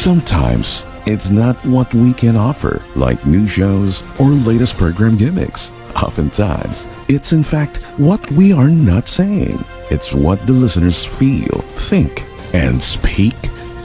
Sometimes it's not what we can offer, like new shows or latest program gimmicks. Oftentimes, it's in fact what we are not saying. It's what the listeners feel, think, and speak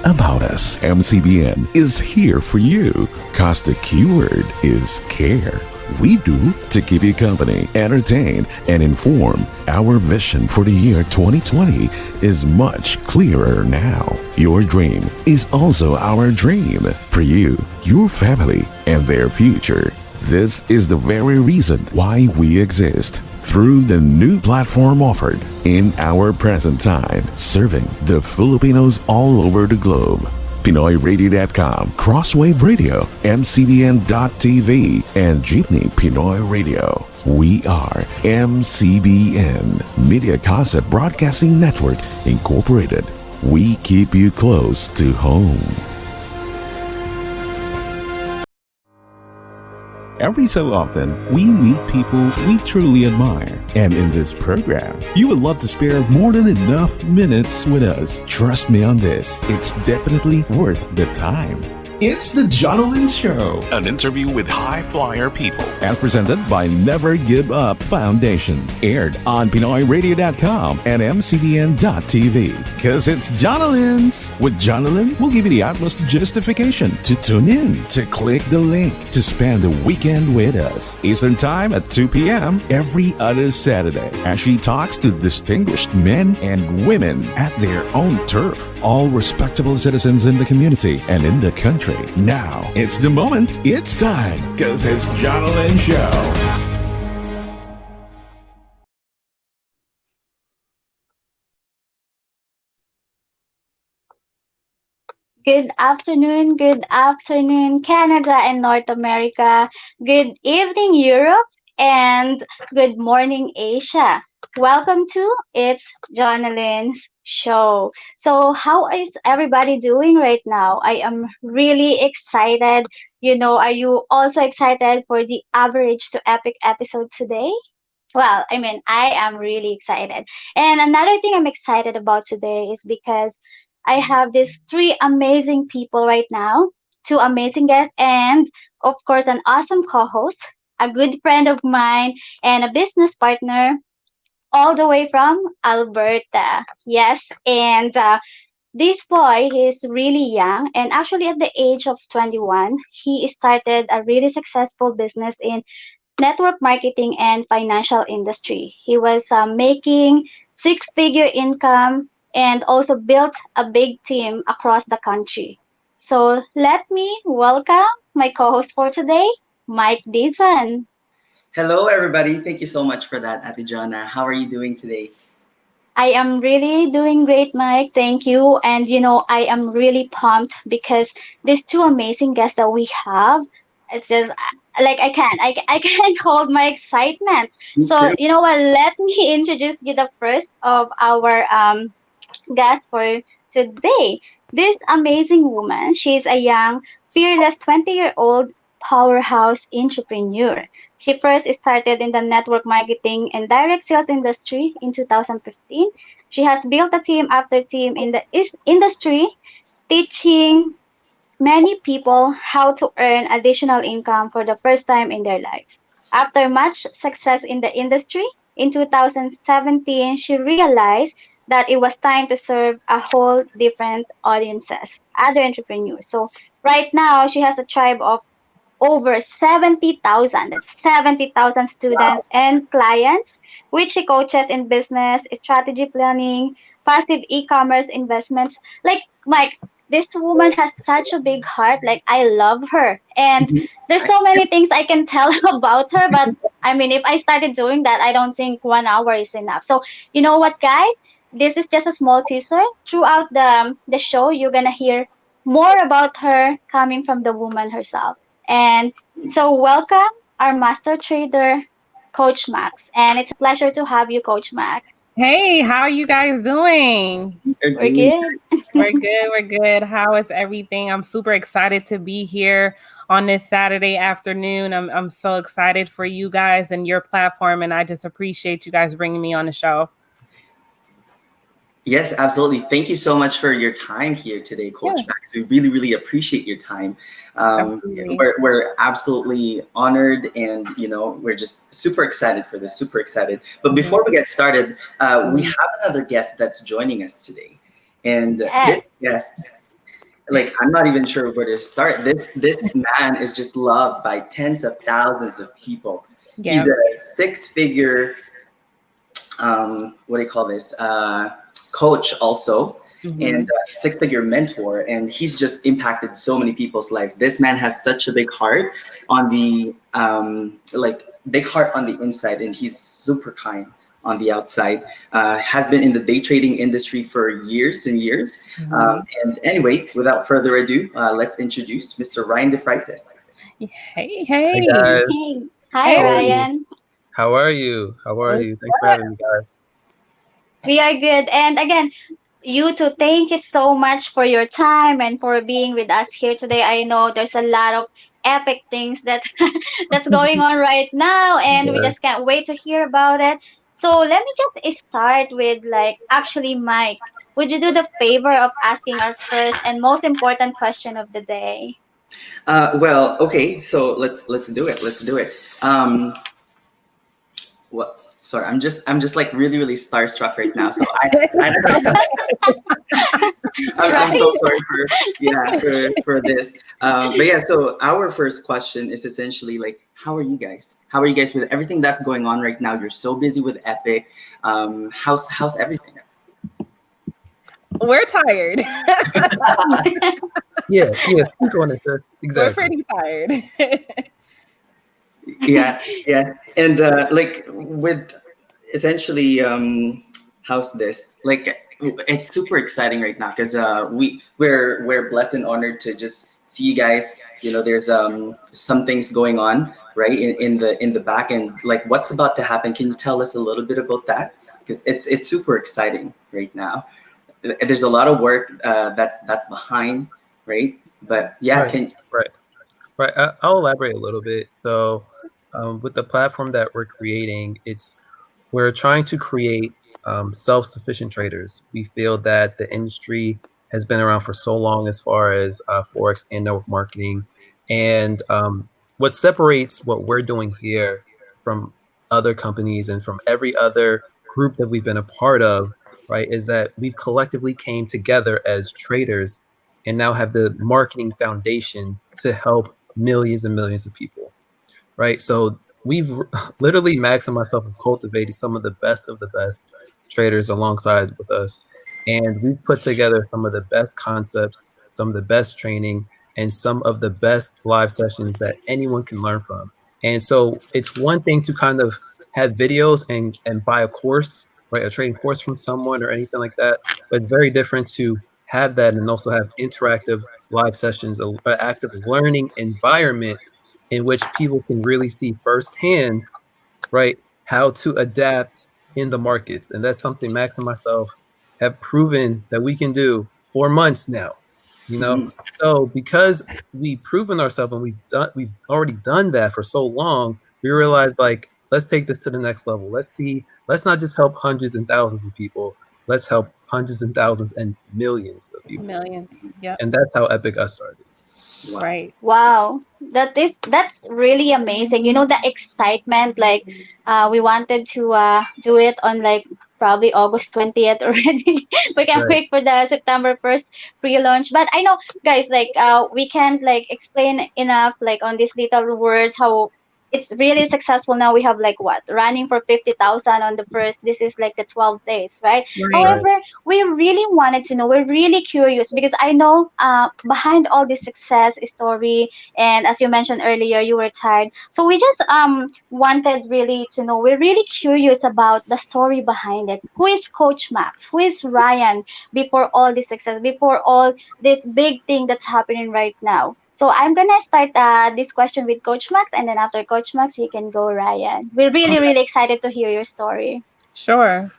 about us. MCBN is here for you, cause the keyword is care. We do to keep you company, entertained, and informed. Our vision for the year 2020 is much clearer now. Your dream is also our dream for you, your family, and their future. This is the very reason why we exist. Through the new platform offered in our present time, serving the Filipinos all over the globe. PinoyRadio.com, Crosswave Radio, MCBN.TV, and Jeepney Pinoy Radio. We are MCBN, Media Concept Broadcasting Network, Incorporated. We keep you close to home. Every so often, we meet people we truly admire. And in this program, you would love to spare more than enough minutes with us. Trust me on this, it's definitely worth the time. It's the Jonathan Show, an interview with high flyer people, as presented by Never Give Up Foundation, aired on PinoyRadio.com and MCBN.TV. Cause it's Jonathan's. With Jonathan, we'll give you the utmost justification to tune in, to click the link, to spend the weekend with us. Eastern Time at 2 p.m. every other Saturday, as she talks to distinguished men and women at their own turf, all respectable citizens in the community and in the country. Now, it's the moment, it's time, cause it's Jonathan Show. Good afternoon, Canada and North America. Good evening, Europe, and good morning, Asia. Welcome to It's Jonalyn's show. So, how is everybody doing right now? I am really excited. Are you also excited for the average to epic episode today? Well, I am really excited. And another thing I'm excited about today is because I have these three amazing people right now, two amazing guests, and of course, an awesome co host, a good friend of mine, and a business partner all the way from Alberta. Yes, and this boy is really young, and actually, at the age of 21, he started a really successful business in network marketing and financial industry. He was making six-figure income and also built a big team across the country. So let me welcome my co-host for today, Mike Dizon. Hello, everybody. Thank you so much for that, Ate Jonna. How are you doing today? I am really doing great, Mike. Thank you. And I am really pumped because these two amazing guests that we have, it's just like I can't hold my excitement. Me So too. you know what? Let me introduce you the first of our guest for today. This amazing woman, she's a young, fearless 20-year-old powerhouse entrepreneur. She first started in the network marketing and direct sales industry in 2015. She has built a team after team in the industry, teaching many people how to earn additional income for the first time in their lives. After much success in the industry, in 2017, she realized that it was time to serve a whole different audiences, other entrepreneurs. So right now, she has a tribe of over 70,000, that's 70,000 students and clients, which she coaches in business, strategy planning, passive e-commerce investments. Like, Mike, this woman has such a big heart. Like, I love her. And Mhm. there's so many things I can tell about her, but if I started doing that, I don't think 1 hour is enough. So, you know what, guys? This is just a small teaser. Throughout the show, you're gonna hear more about her coming from the woman herself. And so, welcome our master trader, Coach Max. And it's a pleasure to have you, Coach Max. Hey, how are you guys doing? You're We're doing good. We're good. How is everything? I'm super excited to be here on this Saturday afternoon. I'm so excited for you guys and your platform, and I just appreciate you guys bringing me on the show. Yes, absolutely. Thank you so much for your time here today, Yeah, Coach Max. We really, really appreciate your time. absolutely. We're absolutely honored, and we're just super excited for this. Super excited. But before we get started, we Mhm. have another guest that's joining us today, and this Yes. guest, like, I'm not even sure where to start. This man is just loved by tens of thousands of people. He's Yeah. a six-figure, what do you call this, coach also, and Hmm. six-figure mentor, and he's just impacted so many people's lives. This man has such a big heart on the like big heart on the inside, and he's super kind on the outside. Has been in the day trading industry for years and years. Hmm. And anyway, without further ado, let's introduce Mr. Ryan Defreitas. Hey, Hi hey, guys, Hey. Hi, hey. how are you? Ryan. How are you? How are What's you? Thanks for up? having me, guys. We are good. And again, you too, thank you so much for your time and for being with us here today. I know there's a lot of epic things that that's going on right now, and we just Yes. can't wait to hear about it. So let me just start with like actually, Mike, would you do the favor of asking our first and most important question of the day? Well, okay, so let's do it. Let's do it. What? Sorry, I'm just like really really starstruck right now. So I'm so Right? sorry for, yeah, for this. But yeah, so our first question is essentially like, how are you guys? How are you guys with everything that's going on right now? You're so busy with Epic. How's everything? We're tired. Yeah, speak on it, sis. We're Exactly. pretty tired. Yeah, yeah, and like with essentially, how's this? Like, it's super exciting right now because we're blessed and honored to just see you guys. There's some things going on, right, in the back end. Like, what's about to happen? Can you tell us a little bit about that? Because it's super exciting right now. There's a lot of work that's behind, right? But yeah, Right, can right, right. I'll elaborate a little bit. So, with the platform that we're creating, we're trying to create self-sufficient traders. We feel that the industry has been around for so long as far as forex and network marketing, and what separates what we're doing here from other companies and from every other group that we've been a part of, right, is that we've collectively came together as traders and now have the marketing foundation to help millions and millions of people, right? So we've literally Max and myself have cultivated some of the best traders alongside with us, and we've put together some of the best concepts, some of the best training, and some of the best live sessions that anyone can learn from. And so it's one thing to kind of have videos and buy a course, right, a trading course from someone or anything like that, but it's very different to have that and also have interactive live sessions, an active learning environment in which people can really see firsthand, right, how to adapt in the markets. And that's something Max and myself have proven that we can do for months now. You know, Mhm. so because we've proven ourselves and we've already done that for so long, we realized like let's take this to the next level. Let's not just help hundreds and thousands of people. Let's help hundreds and thousands and millions of people. Millions. Yep. And that's how Epic Us started. Wow. Right. Wow, that's really amazing. You know the excitement, like we wanted to do it on like probably August 20th already. We can't Right. wait for the September 1st pre-launch. But I know guys, like we can't like explain enough like on these little words how it's really successful now. We have like what running for 50,000 on the first. This is like the 12 days, right? Right. Right. However, we really wanted to know. We're really curious because I know behind all this success story, and as you mentioned earlier, you were tired. So we just wanted really to know. We're really curious about the story behind it. Who is Coach Max? Who is Ryan before all this success? Before all this big thing that's happening right now? So I'm gonna start this question with Coach Max, and then after Coach Max, you can go, Ryan. We're really, Okay. really excited to hear your story. Sure.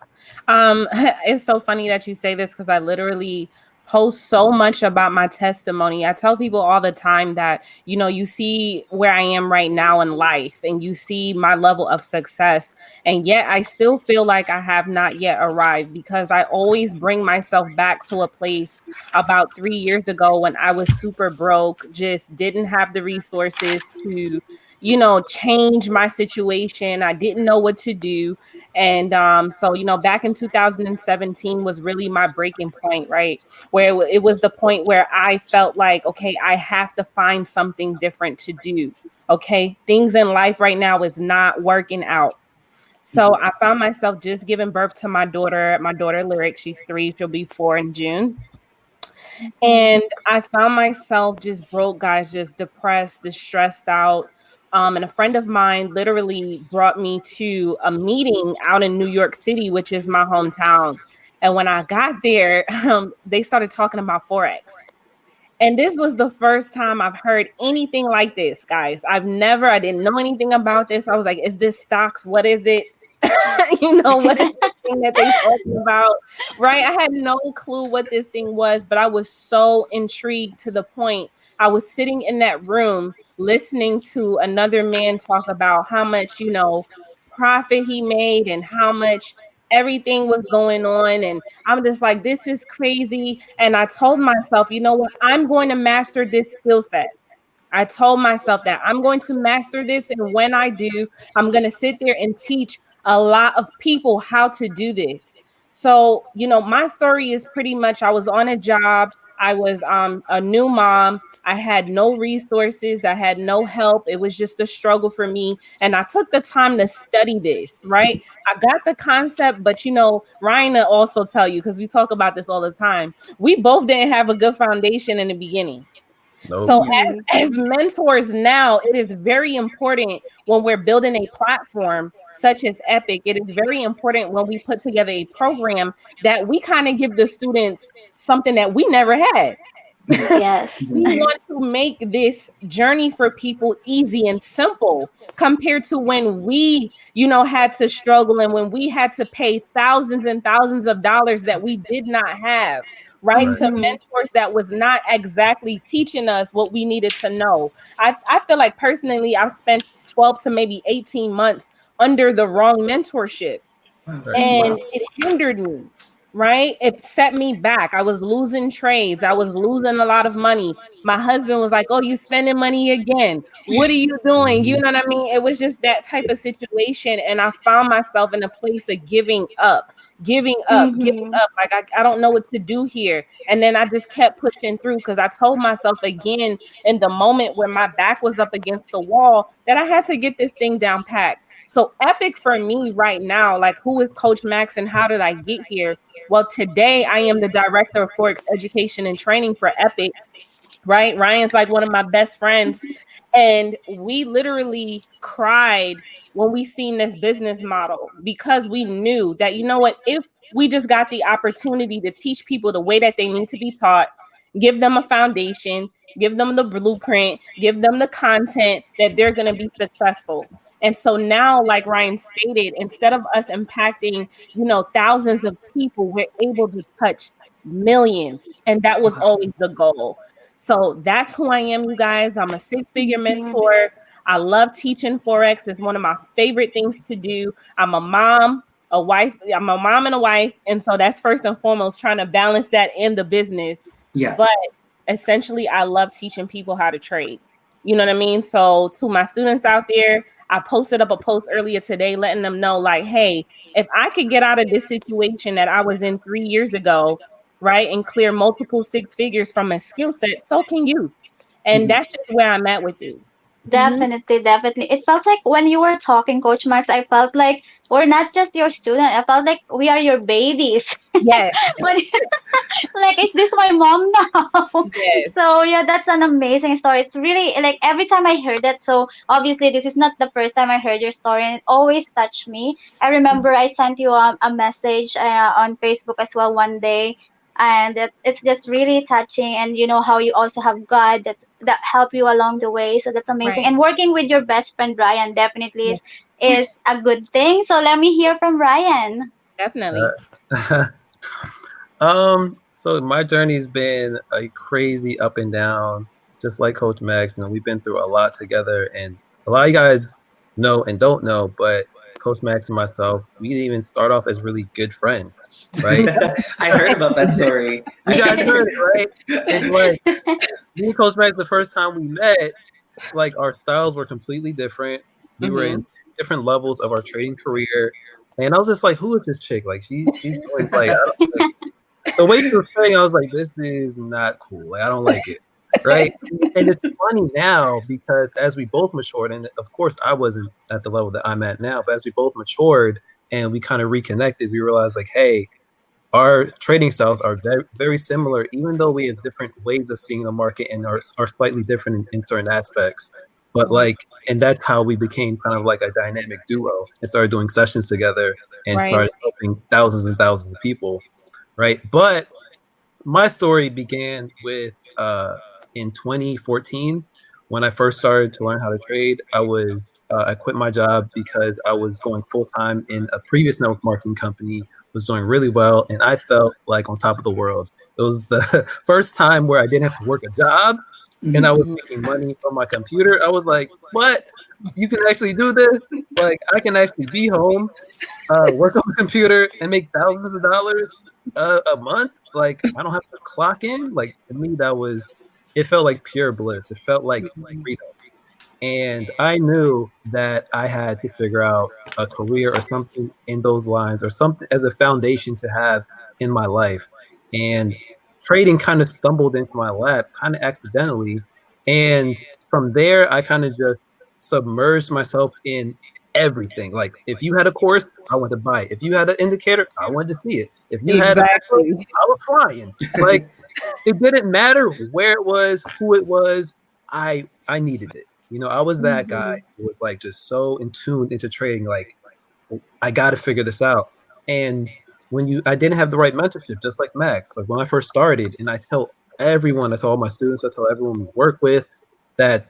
It's so funny that you say this because I literally post so much about my testimony. I tell people all the time that, you see where I am right now in life and you see my level of success. And yet I still feel like I have not yet arrived because I always bring myself back to a place about 3 years ago when I was super broke, just didn't have the resources to, change my situation. I didn't know what to do. And so, back in 2017 was really my breaking point, right? Where it was the point where I felt like, okay, I have to find something different to do. Okay. Things in life right now is not working out. So I found myself just giving birth to my daughter Lyric. She's 3, she'll be 4 in June. And I found myself just broke, guys, just depressed, just stressed out. And a friend of mine literally brought me to a meeting out in New York City, which is my hometown. And when I got there, they started talking about Forex. And this was the first time I've heard anything like this, guys. I didn't know anything about this. I was like, is this stocks? What is it? What is the thing that they talking about? Right. I had no clue what this thing was, but I was so intrigued to the point I was sitting in that room listening to another man talk about how much, profit he made and how much everything was going on. And I'm just like, this is crazy. And I told myself, you know what? I'm going to master this skill set. I told myself that I'm going to master this. And when I do, I'm going to sit there and teach a lot of people how to do this. So, my story is pretty much I was on a job. I was a new mom. I had no resources. I had no help. It was just a struggle for me. And I took the time to study this, right? I got the concept, but Ryan will also tell you, because we talk about this all the time. We both didn't have a good foundation in the beginning. Nope. So as mentors now, it is very important when we're building a platform such as Epic. It is very important when we put together a program that we kind of give the students something that we never had. Yes. We want to make this journey for people easy and simple compared to when we, had to struggle and when we had to pay thousands and thousands of dollars that we did not have, right? Right. To mentors that was not exactly teaching us what we needed to know. I feel like personally, I've spent 12 to maybe 18 months under the wrong mentorship Right. and it hindered me, right? It set me back. I was losing trades. I was losing a lot of money. My husband was like, oh, you spending money again. What are you doing? You Mhm. know what I mean? It was just that type of situation. And I found myself in a place of giving up, giving up, giving Mm-hmm. up. Like, I don't know what to do here. And then I just kept pushing through because I told myself again in the moment when my back was up against the wall that I had to get this thing down pat. So Epic for me right now, like who is Coach Max and how did I get here? Well, today I am the director of Forex education and training for Epic, right? Ryan's like one of my best friends. And we literally cried when we seen this business model because we knew that, you know what, if we just got the opportunity to teach people the way that they need to be taught, give them a foundation, give them the blueprint, give them the content that they're going to be successful. And so now, like Ryan stated, instead of us impacting, thousands of people, we're able to touch millions. And that was always the goal. So that's who I am, you guys. I'm a six-figure mentor. I love teaching Forex. It's one of my favorite things to do. I'm a mom, a wife. I'm a mom and a wife. And so that's first and foremost, trying to balance that in the business. Yeah. But essentially, I love teaching people how to trade. You know what I mean? So to my students out there, I posted up a post earlier today letting them know, like, hey, if I could get out of this situation that I was in 3 years ago, right, and clear multiple six figures from a skill set, so can you. And Mhm. that's just where I'm at with it. Mhm. Definitely, definitely. It felt like when you were talking, Coach Max, I felt like we're not just your student. I felt like we are your babies. Yes, When like, is this my mom now? yes, So yeah, that's an amazing story. It's really like every time I heard it. So obviously this is not the first time I heard your story, and it always touched me. I remember I sent you a message on Facebook as well one day, and it's just really touching. And you know how you also have God that help you along the way. So that's amazing. right. And working with your best friend Ryan definitely Yeah, is a good thing. So let me hear from Ryan. definitely. Uh, So my journey's been a crazy up and down, just like Coach Max. We've been through a lot together, and a lot of you guys know and don't know, but Coach Max and myself, we didn't even start off as really good friends, right? I heard about that story. You guys heard it, right? It's like me and Coach Max, the first time we met, like our styles were completely different. We were in Mhm. two different levels of our trading career, and I was just like, "Who is this chick? Like, she's doing like, I don't, like the way she was playing, I was like, this is not cool. Like, I don't like it. Right. And it's funny now because as we both matured, and of course I wasn't at the level that I'm at now, but as we both matured and we kind of reconnected, we realized like, hey, our trading styles are very, very similar, even though we have different ways of seeing the market and are slightly different in certain aspects. But like, and that's how we became kind of like a dynamic duo and started doing sessions together and Right. started helping thousands and thousands of people. Right. But my story began with in 2014 when I first started to learn how to trade. I quit my job because I was going full time in a previous network marketing company, was doing really well, and I felt like on top of the world. It was the first time where I didn't have to work a job and I was Mhm. making money from my computer. I was like, what? You can actually do this? Like I can actually be home, work on the computer and make thousands of dollars a month. Like I don't have to clock in. Like to me, it felt like pure bliss. It felt like Mhm. freedom. And I knew that I had to figure out a career or something in those lines or something as a foundation to have in my life. And trading kind of stumbled into my lap kind of accidentally. And from there, I kind of just submerged myself in everything. Like if you had a course, I went to buy it. If you had an indicator, I wanted to see it. If you had a macro, Exactly. I was flying. Like it didn't matter where it was, who it was. I needed it. I was that guy Mhm. who was like just so in tuned into trading. Like I got to figure this out. And I didn't have the right mentorship, just like Max. Like when I first started, and I tell everyone, I tell all my students, I tell everyone we work with, that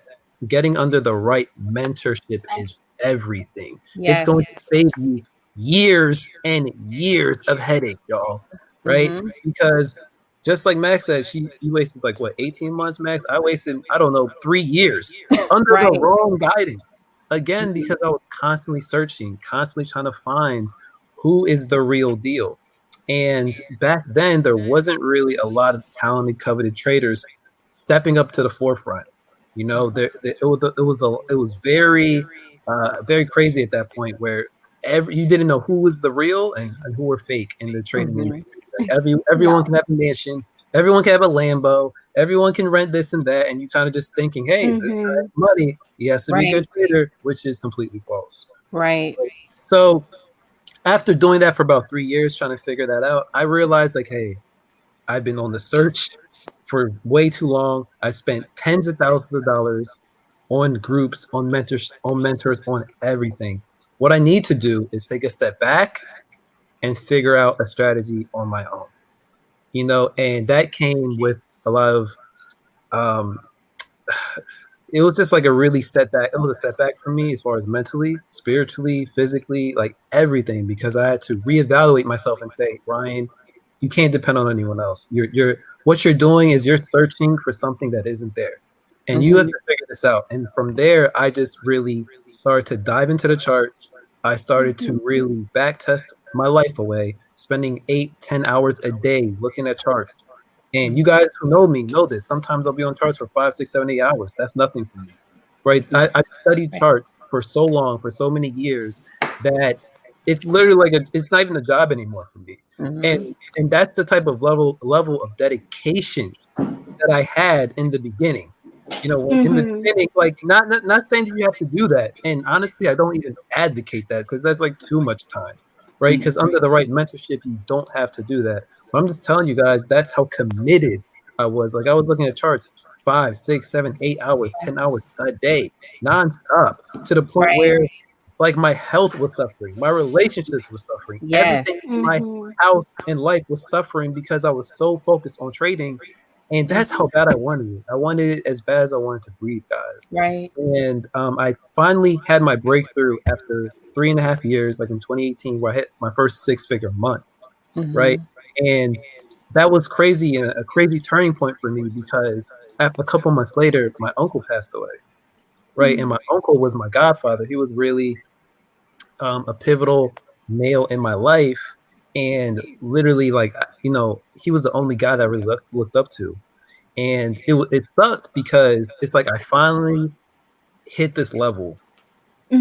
getting under the right mentorship is everything. It's Yes. going to save you years and years of headache, y'all. Right? Mhm. Because just like Max said, you wasted like what 18 months, Max. I wasted, I don't know, 3 years under the Right. wrong guidance. Again, Mhm. because I was constantly searching, constantly trying to find who is the real deal. And back then, there wasn't really a lot of talented, coveted traders stepping up to the forefront. It was very, very crazy at that point where you didn't know who was the real and who were fake in the trading Mhm. industry. Like everyone No. can have a mansion, everyone can have a Lambo, everyone can rent this and that, and you kind of just thinking, hey, this guy has Mhm. money, he has to be a Right. good trader, which is completely false. Right. So after doing that for about 3 years, trying to figure that out, I realized like, hey, I've been on the search for way too long. I spent tens of thousands of dollars on groups, on mentors, on everything. What I need to do is take a step back and figure out a strategy on my own. And that came with a lot of um, it was just like a really setback. It was a setback for me as far as mentally, spiritually, physically, like everything, because I had to reevaluate myself and say, Ryan, you can't depend on anyone else. What you're doing is you're searching for something that isn't there. And you have Mhm. to figure this out. And from there, I just really started to dive into the charts. I started to Mhm. really back test my life away, spending 8, 10 hours a day looking at charts. And you guys who know me know this. Sometimes I'll be on charts for 5, 6, 7, 8 hours. That's nothing for me, right? I've studied Right. charts for so long, for so many years, that it's literally like it's not even a job anymore for me. And Mhm. and that's the type of level of dedication that I had in the beginning. In the Mhm. beginning, like not saying that you have to do that. And honestly, I don't even advocate that because that's like too much time, right? Because under the right mentorship, you don't have to do that. But I'm just telling you guys, that's how committed I was. Like I was looking at charts 5, 6, 7, 8 hours, 10 hours a day, nonstop, to the point Right. where like my health was suffering, my relationships were suffering, Yes. everything in my Mhm. house and life was suffering because I was so focused on trading. And that's how bad I wanted it. I wanted it as bad as I wanted to breathe, guys. Right. And I finally had my breakthrough after 3.5 years, like in 2018, where I hit my first six-figure month, right? Mhm. And that was crazy and a crazy turning point for me because a couple months later, my uncle passed away, right? And my uncle was my godfather. He was really a pivotal male in my life, and literally, like, he was the only guy that I really looked up to, and it sucked because it's like I finally hit this level,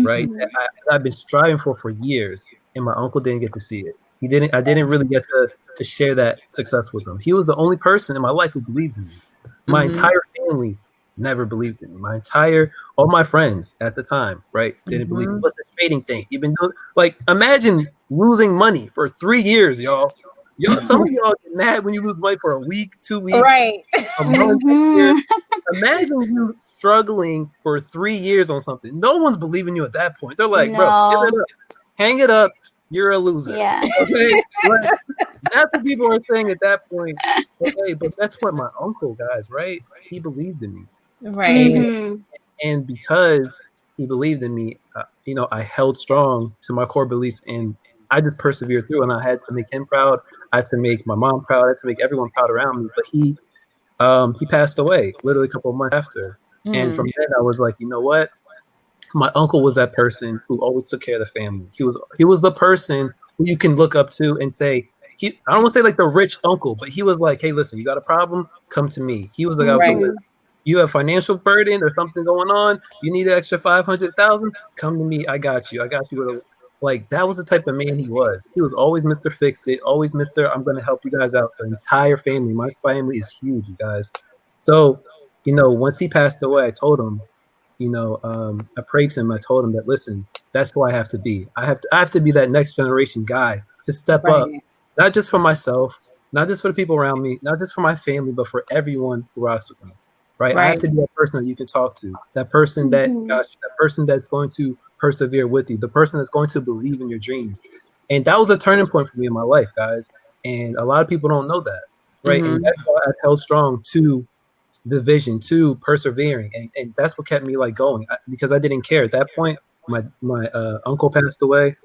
right? Mhm. That I've been striving for years, and my uncle didn't get to see it. He didn't. I didn't really get to share that success with him. He was the only person in my life who believed in me. My entire family never believed in me. All my friends at the time, right, didn't believe me. What's this trading thing? You've been doing, like, imagine losing money for 3 years, y'all. Some of y'all get mad when you lose money for a week, 2 weeks, Right. a month, a year. Mhm. Imagine you struggling for 3 years on something. No one's believing you at that point. They're like, bro, give it No. up. Hang it up. You're a loser. Yeah. Okay? Like, that's what people are saying at that point. Okay, but that's what my uncle, guys, right? He believed in me. Right. Mhm. And because he believed in me, I held strong to my core beliefs, and I just persevered through. And I had to make him proud. I had to make my mom proud. I had to make everyone proud around me. But he passed away literally a couple of months after. And from then, I was like, you know what? My uncle was that person who always took care of the family. He was the person who you can look up to and say, I don't want to say like the rich uncle, but he was like, hey, listen, you got a problem? Come to me. He was the guy with the Right. list. You have financial burden or something going on, you need an extra 500,000, come to me. I got you. Like, that was the type of man he was. He was always Mr. Fix It, always Mr. I'm going to help you guys out. The entire family. My family is huge, you guys. So, once he passed away, I told him, I prayed to him. I told him that, listen, that's who I have to be. I have to be that next generation guy to step up, Right. not just for myself, not just for the people around me, not just for my family, but for everyone who rocks with me. Right? I have Right. to be that person that you can talk to, that person that Mhm. got you, that person that's going to persevere with you, the person that's going to believe in your dreams. And that was a turning point for me in my life, guys. And a lot of people don't know that, right? And that's why I held strong to the vision, to persevering, and that's what kept me like going, because I didn't care at that point. My uncle passed away,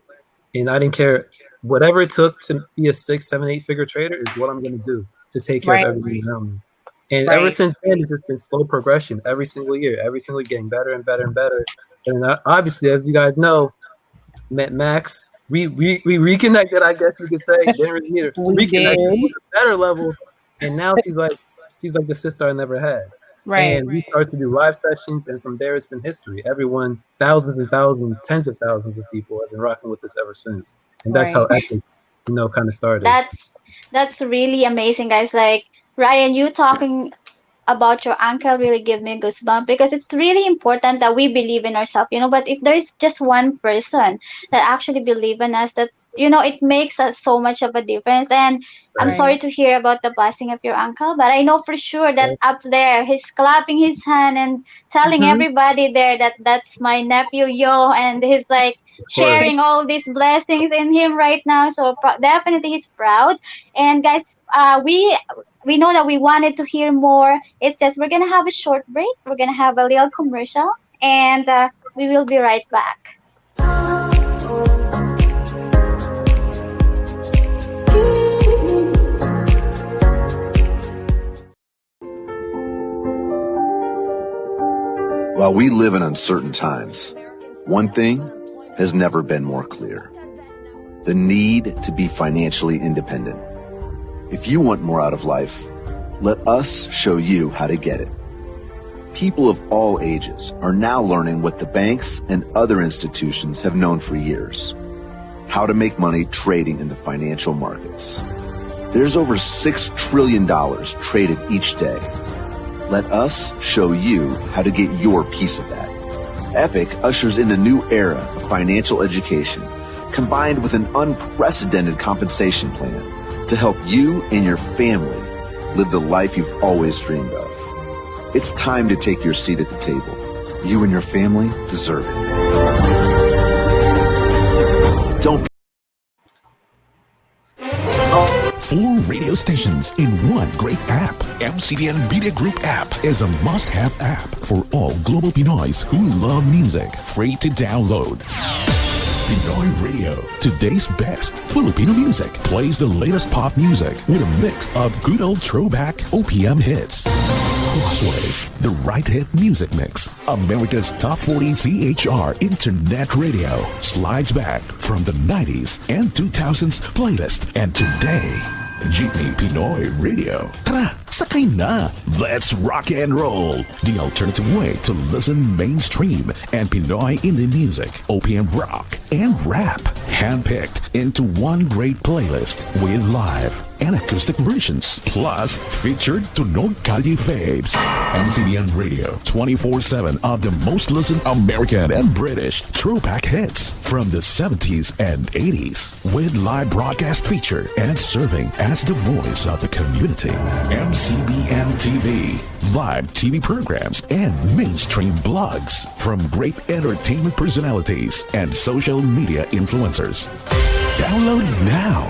and I didn't care. Whatever it took to be a 6, 7, 8 figure trader is what I'm going to do to take care of Right. everyone around me. And ever Right. since then, it's just been slow progression every single year, getting better and better and better. And obviously, as you guys know, met Max. We reconnected, I guess you could say. Didn't really need her. We Reconnected did. with a better level, and now she's like the sister I never had. Right. And we started to do live sessions, and from there it's been history. Everyone, thousands and thousands, tens of thousands of people have been rocking with us ever since. And that's how Right. Epic, kind of started. That's really amazing, guys. Like Ryan, you talking about your uncle really give me goosebumps because it's really important that we believe in ourselves, but if there's just one person that actually believe in us, that it makes us so much of a difference. And I'm Right. sorry Right. to hear about the passing of your uncle, but I know for sure that up there he's clapping his hand and telling Mm-hmm. everybody there that that's my nephew Yo, and he's like Of course. sharing all these blessings in him right now. So definitely he's proud. And guys, we know that we wanted to hear more. It's just we're gonna have a short break. We're gonna have a little commercial, and we will be right back. While we live in uncertain times, one thing has never been more clear: the need to be financially independent. If you want more out of life, let us show you how to get it. People of all ages are now learning what the banks and other institutions have known for years: how to make money trading in the financial markets. There's over $6 trillion traded each day. Let us show you how to get your piece of that. Epic ushers in a new era of financial education, combined with an unprecedented compensation plan to help you and your family live the life you've always dreamed of. It's time to take your seat at the table. You and your family deserve it. Don't 4 radio stations in one great app. MCBN Media Group app is a must-have app for all global Pinoys who love music. Free to download. Pinoy Radio, today's best Filipino music, plays the latest pop music with a mix of good old throwback OPM hits. Crosswave, the right hit music mix. America's Top 40 CHR Internet Radio slides back from the 90s and 2000s playlist. And today, Jeepney Pinoy Radio. Tara, sakay na! Let's rock and roll! The alternative way to listen mainstream and Pinoy indie music, OPM rock, and rap. Handpicked into one great playlist with live and acoustic versions. Plus, featured Tunog Kalye faves. MCBN Radio, 24/7 of the most listened American and British throwback hits from the 70s and 80s. With live broadcast feature and serving as the voice of the community. MCBN TV, live TV programs and mainstream blogs from great entertainment personalities and social media influencers. Download now.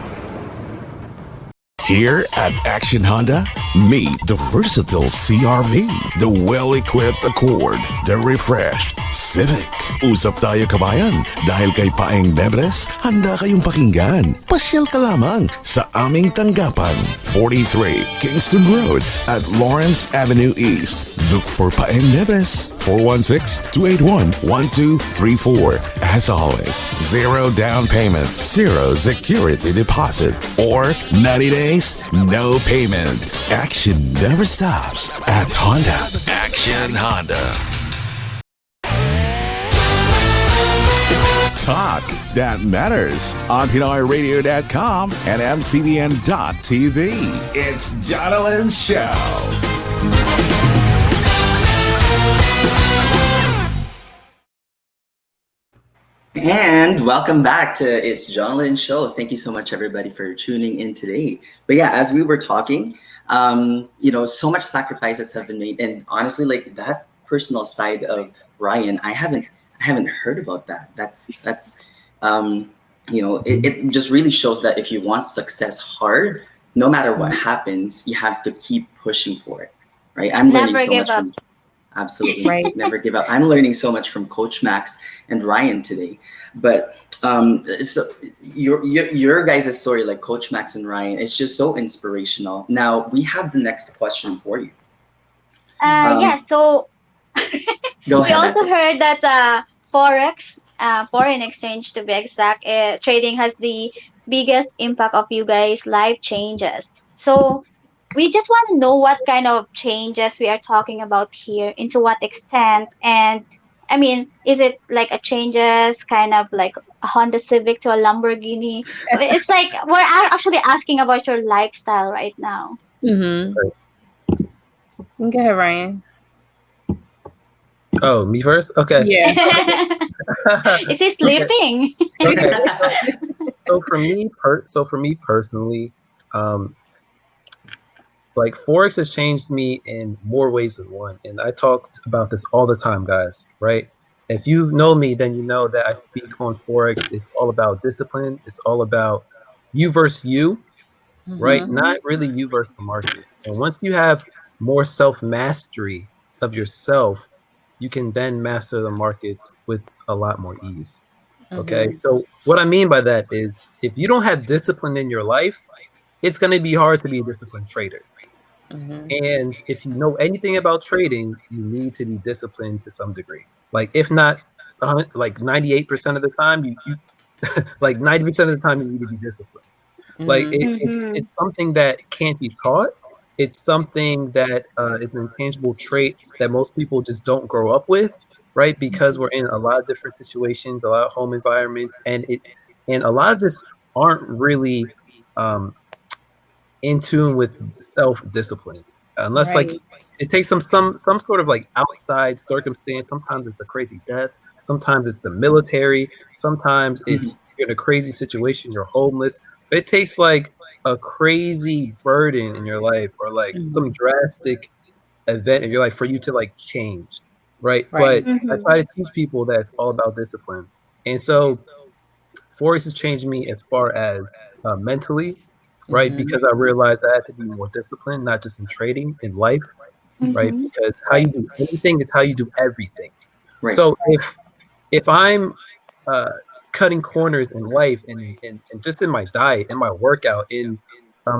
Here at Action Honda, meet the versatile CRV, the well-equipped Accord, the refreshed Civic. Usap tayo kabayan, dahil kay Paeng Nebres, handa kayong pakinggan. Pasyal ka lamang sa aming tanggapan, 43 Kingston Road at Lawrence Avenue East. Look for Paeng Nebres, 416-281-1234. As always, zero down payment, zero security deposit, or 90 days, no payment. Action never stops at Honda. Action Honda. Talk that matters on PinoyRadio.com and MCBN.TV. It's Jonathan's Show. And welcome back to It's Jonathan Show. Thank you so much, everybody, for tuning in today. But yeah, as we were talking, so much sacrifices have been made, and honestly, like that personal side of Ryan, I haven't heard about that. It just really shows that if you want success hard, no matter what happens, you have to keep pushing for it, right? I'm learning so much from. Absolutely. Right. Never give up. I'm learning so much from Coach Max and Ryan today. But so your guys' story, like Coach Max and Ryan, it's just so inspirational. Now we have the next question for you. So Go we ahead. also heard that Forex, foreign exchange to be exact, trading has the biggest impact of you guys' life changes. So we just want to know what kind of changes we are talking about here, into what extent, and I mean, is it like a changes kind of like a Honda Civic to a Lamborghini? It's like we're actually asking about your lifestyle right now. Mm-hmm. Go ahead, Ryan. Oh, me first? Okay. Yes. Is he sleeping? Okay. So for me personally, like Forex has changed me in more ways than one. And I talk about this all the time, guys, right? If you know me, then you know that I speak on Forex. It's all about discipline. It's all about you versus you, right? Not really you versus the market. And once you have more self-mastery of yourself, you can then master the markets with a lot more ease. Okay. So what I mean by that is if you don't have discipline in your life, it's going to be hard to be a disciplined trader. And if you know anything about trading, you need to be disciplined to some degree. Like if not, like 98% of the time, you like 90% of the time you need to be disciplined. Like it's something that can't be taught. It's something that is an intangible trait that most people just don't grow up with, right? Because we're in a lot of different situations, a lot of home environments, and a lot of just aren't really in tune with self-discipline, unless like it takes some sort of like outside circumstance. Sometimes it's a crazy death, sometimes it's the military, sometimes it's you're in a crazy situation, you're homeless. But it takes like a crazy burden in your life or like some drastic event in your life for you to like change, right? But I try to teach people that it's all about discipline. And so Forex has changed me as far as mentally, right? Because I realized I had to be more disciplined, not just in trading, in life, right? Because how you do anything is how you do everything. Right. So if I'm cutting corners in life and just in my diet, in my workout, in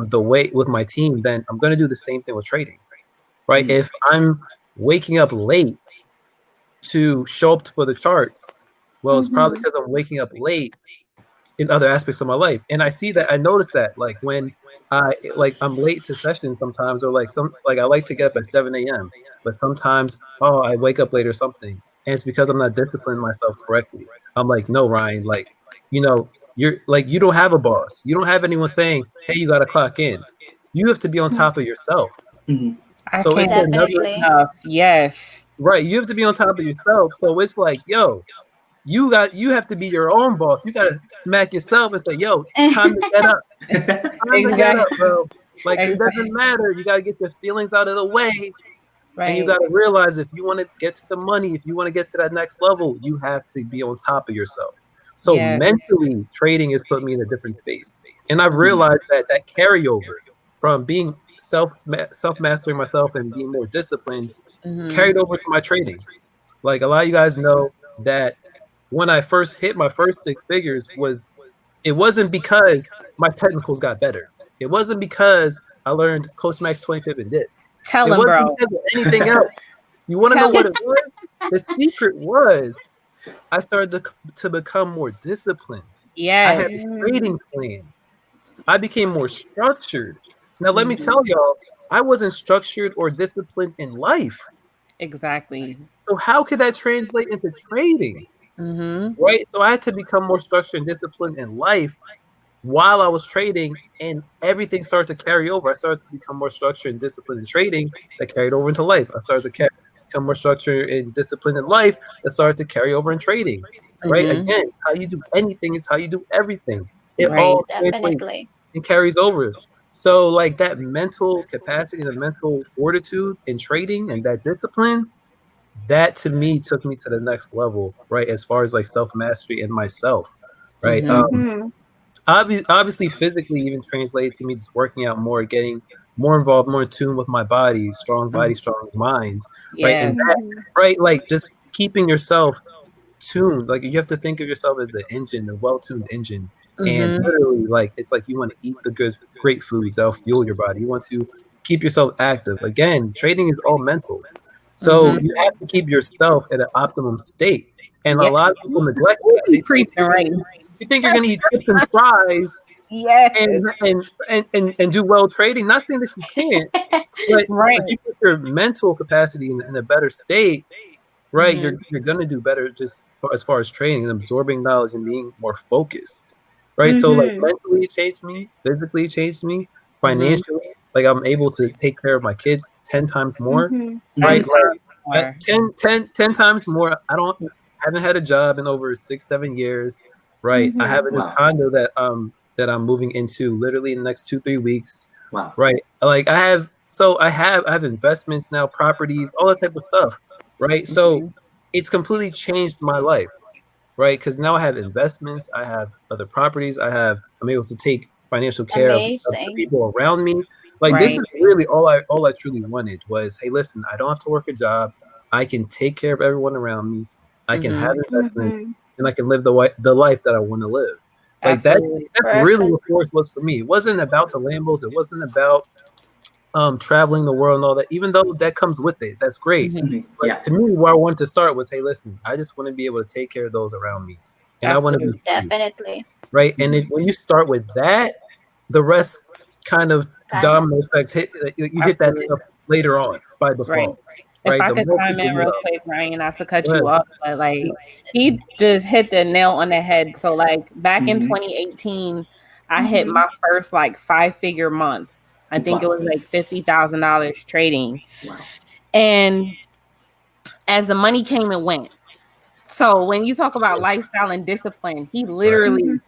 the way with my team, then I'm going to do the same thing with trading, right? Mm. If I'm waking up late to show up for the charts, well, it's probably Mm-hmm. because I'm waking up late in other aspects of my life. And I see that, I notice that, like when I'm late to sessions sometimes, or like I like to get up at 7 a.m., but sometimes, oh, I wake up late or something. And it's because I'm not disciplining myself correctly. I'm like, no, Ryan, like, you're like, you don't have a boss. You don't have anyone saying, hey, you gotta clock in. You have to be on top of yourself. Mhm. I So can't it's say another, Definitely. enough. Yes. right, you have to be on top of yourself. So it's like, yo, you have to be your own boss. You gotta smack yourself and say, yo, time to get up. Time to get up, Exactly. bro. Like, it Exactly. doesn't matter. You gotta get your feelings out of the way, and you Right. gotta realize, if you want to get to the money, if you want to get to that next level, you have to be on top of yourself. So Yeah. mentally, trading has put me in a different space, and I've Mhm. realized that carryover from being self mastering myself and being more disciplined Mm-hmm. carried over to my trading. Like, a lot of you guys know that when I first hit my first six figures, it wasn't because my technicals got better. It wasn't because I learned Coach Max 25th and dip. Tell It him, wasn't bro. because of anything else. You want to know Tell what him. it was? The secret was I started to become more disciplined. I had Yes. a Mm. trading plan. I became more structured. Now, let me Mm-hmm. tell y'all, I wasn't structured or disciplined in life. Exactly. So how could that translate into trading? Mm-hmm. Right? So I had to become more structured and disciplined in life while I was trading, and everything started to carry over. I started to become more structured and disciplined in trading that carried over into life. I started to become more structured and disciplined in life that started to carry over in trading. Right? Mm-hmm. Again, how you do anything is how you do everything. It Right. all translates Definitely. and carries over. So, like, that mental capacity, the mental fortitude in trading and that discipline, that to me took me to the next level, right? As far as like self mastery in myself, right? Mm-hmm. Mm-hmm. Obviously, physically even translated to me just working out more, getting more involved, more in tune with my body, Mhm. strong mind, right? And Yes. that, Mm-hmm. right, like just keeping yourself tuned. Like, you have to think of yourself as an engine, a well-tuned engine. And Mm-hmm. literally, like, it's like you want to eat the great foods that'll fuel your body. You want to keep yourself active. Again, trading is all mental. So Mm-hmm. you Mm-hmm. have to keep yourself at an optimum state. And a Yeah. lot of people neglect Ooh, that. you preaching right. You think you're gonna eat chips and fries Yes. and do well trading. Not saying that you can't, but Right. if you put your mental capacity in a better state, right, Mm-hmm. you're gonna do better just as far as training and absorbing knowledge and being more focused, right? So, like, Mm-hmm. mentally it changed me, physically it changed me, Mm-hmm. financially, like, I'm able to take care of my kids 10 times more, Mm-hmm. 10 right? Mhm. Like, times more. 10 times more. I don't haven't had a job in over 6 7 years, right? I have Mm-hmm. a new Wow. condo that I'm moving into literally in the next 2 3 weeks, Wow. right? Like, I have investments now, properties, all that type of stuff, right? So Mm-hmm. it's completely changed my life, right? Because now I have investments, I have other properties, I'm able to take financial care of the Amazing. people around me. Like, this Right. is really all I truly wanted was, hey, listen, I don't have to work a job. I can take care of everyone around me. I can have Mm-hmm. investments, Mm-hmm. and I can live the life that I want to live. Like, Absolutely. that's really Perfect. what Force was for me. It wasn't about the Lambos. It wasn't about traveling the world and all that, even though that comes with it. That's great. Mm-hmm. Mhm. But Yeah. to me, where I wanted to start was, hey, listen, I just want to be able to take care of those around me. And I want to be Absolutely. free, Definitely. right? And Mhm. when you start with that, the rest kind of Kind of. domino effects hit. Like, you hit that Absolutely. stuff later on by Right. default, If right? I The could more chime people in you real love. quick, Ryan, not to cut Go you ahead. off, but like he just hit the nail on the head. So like back in Mhm. 2018, I hit Mm-hmm. my first like 5-figure month. I think it Wow. was like $50,000 trading. Wow. And as the money came and went. So when you talk about lifestyle and discipline, he Right. Mm-hmm. literally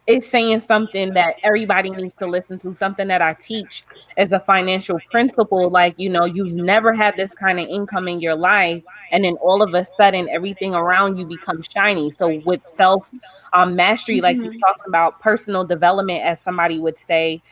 it's saying something that everybody needs to listen to, something that I teach as a financial principle. Like, you've never had this kind of income in your life. And then all of a sudden, everything around you becomes shiny. So with self mastery, like he's Mm-hmm. talking about personal development, as somebody would say,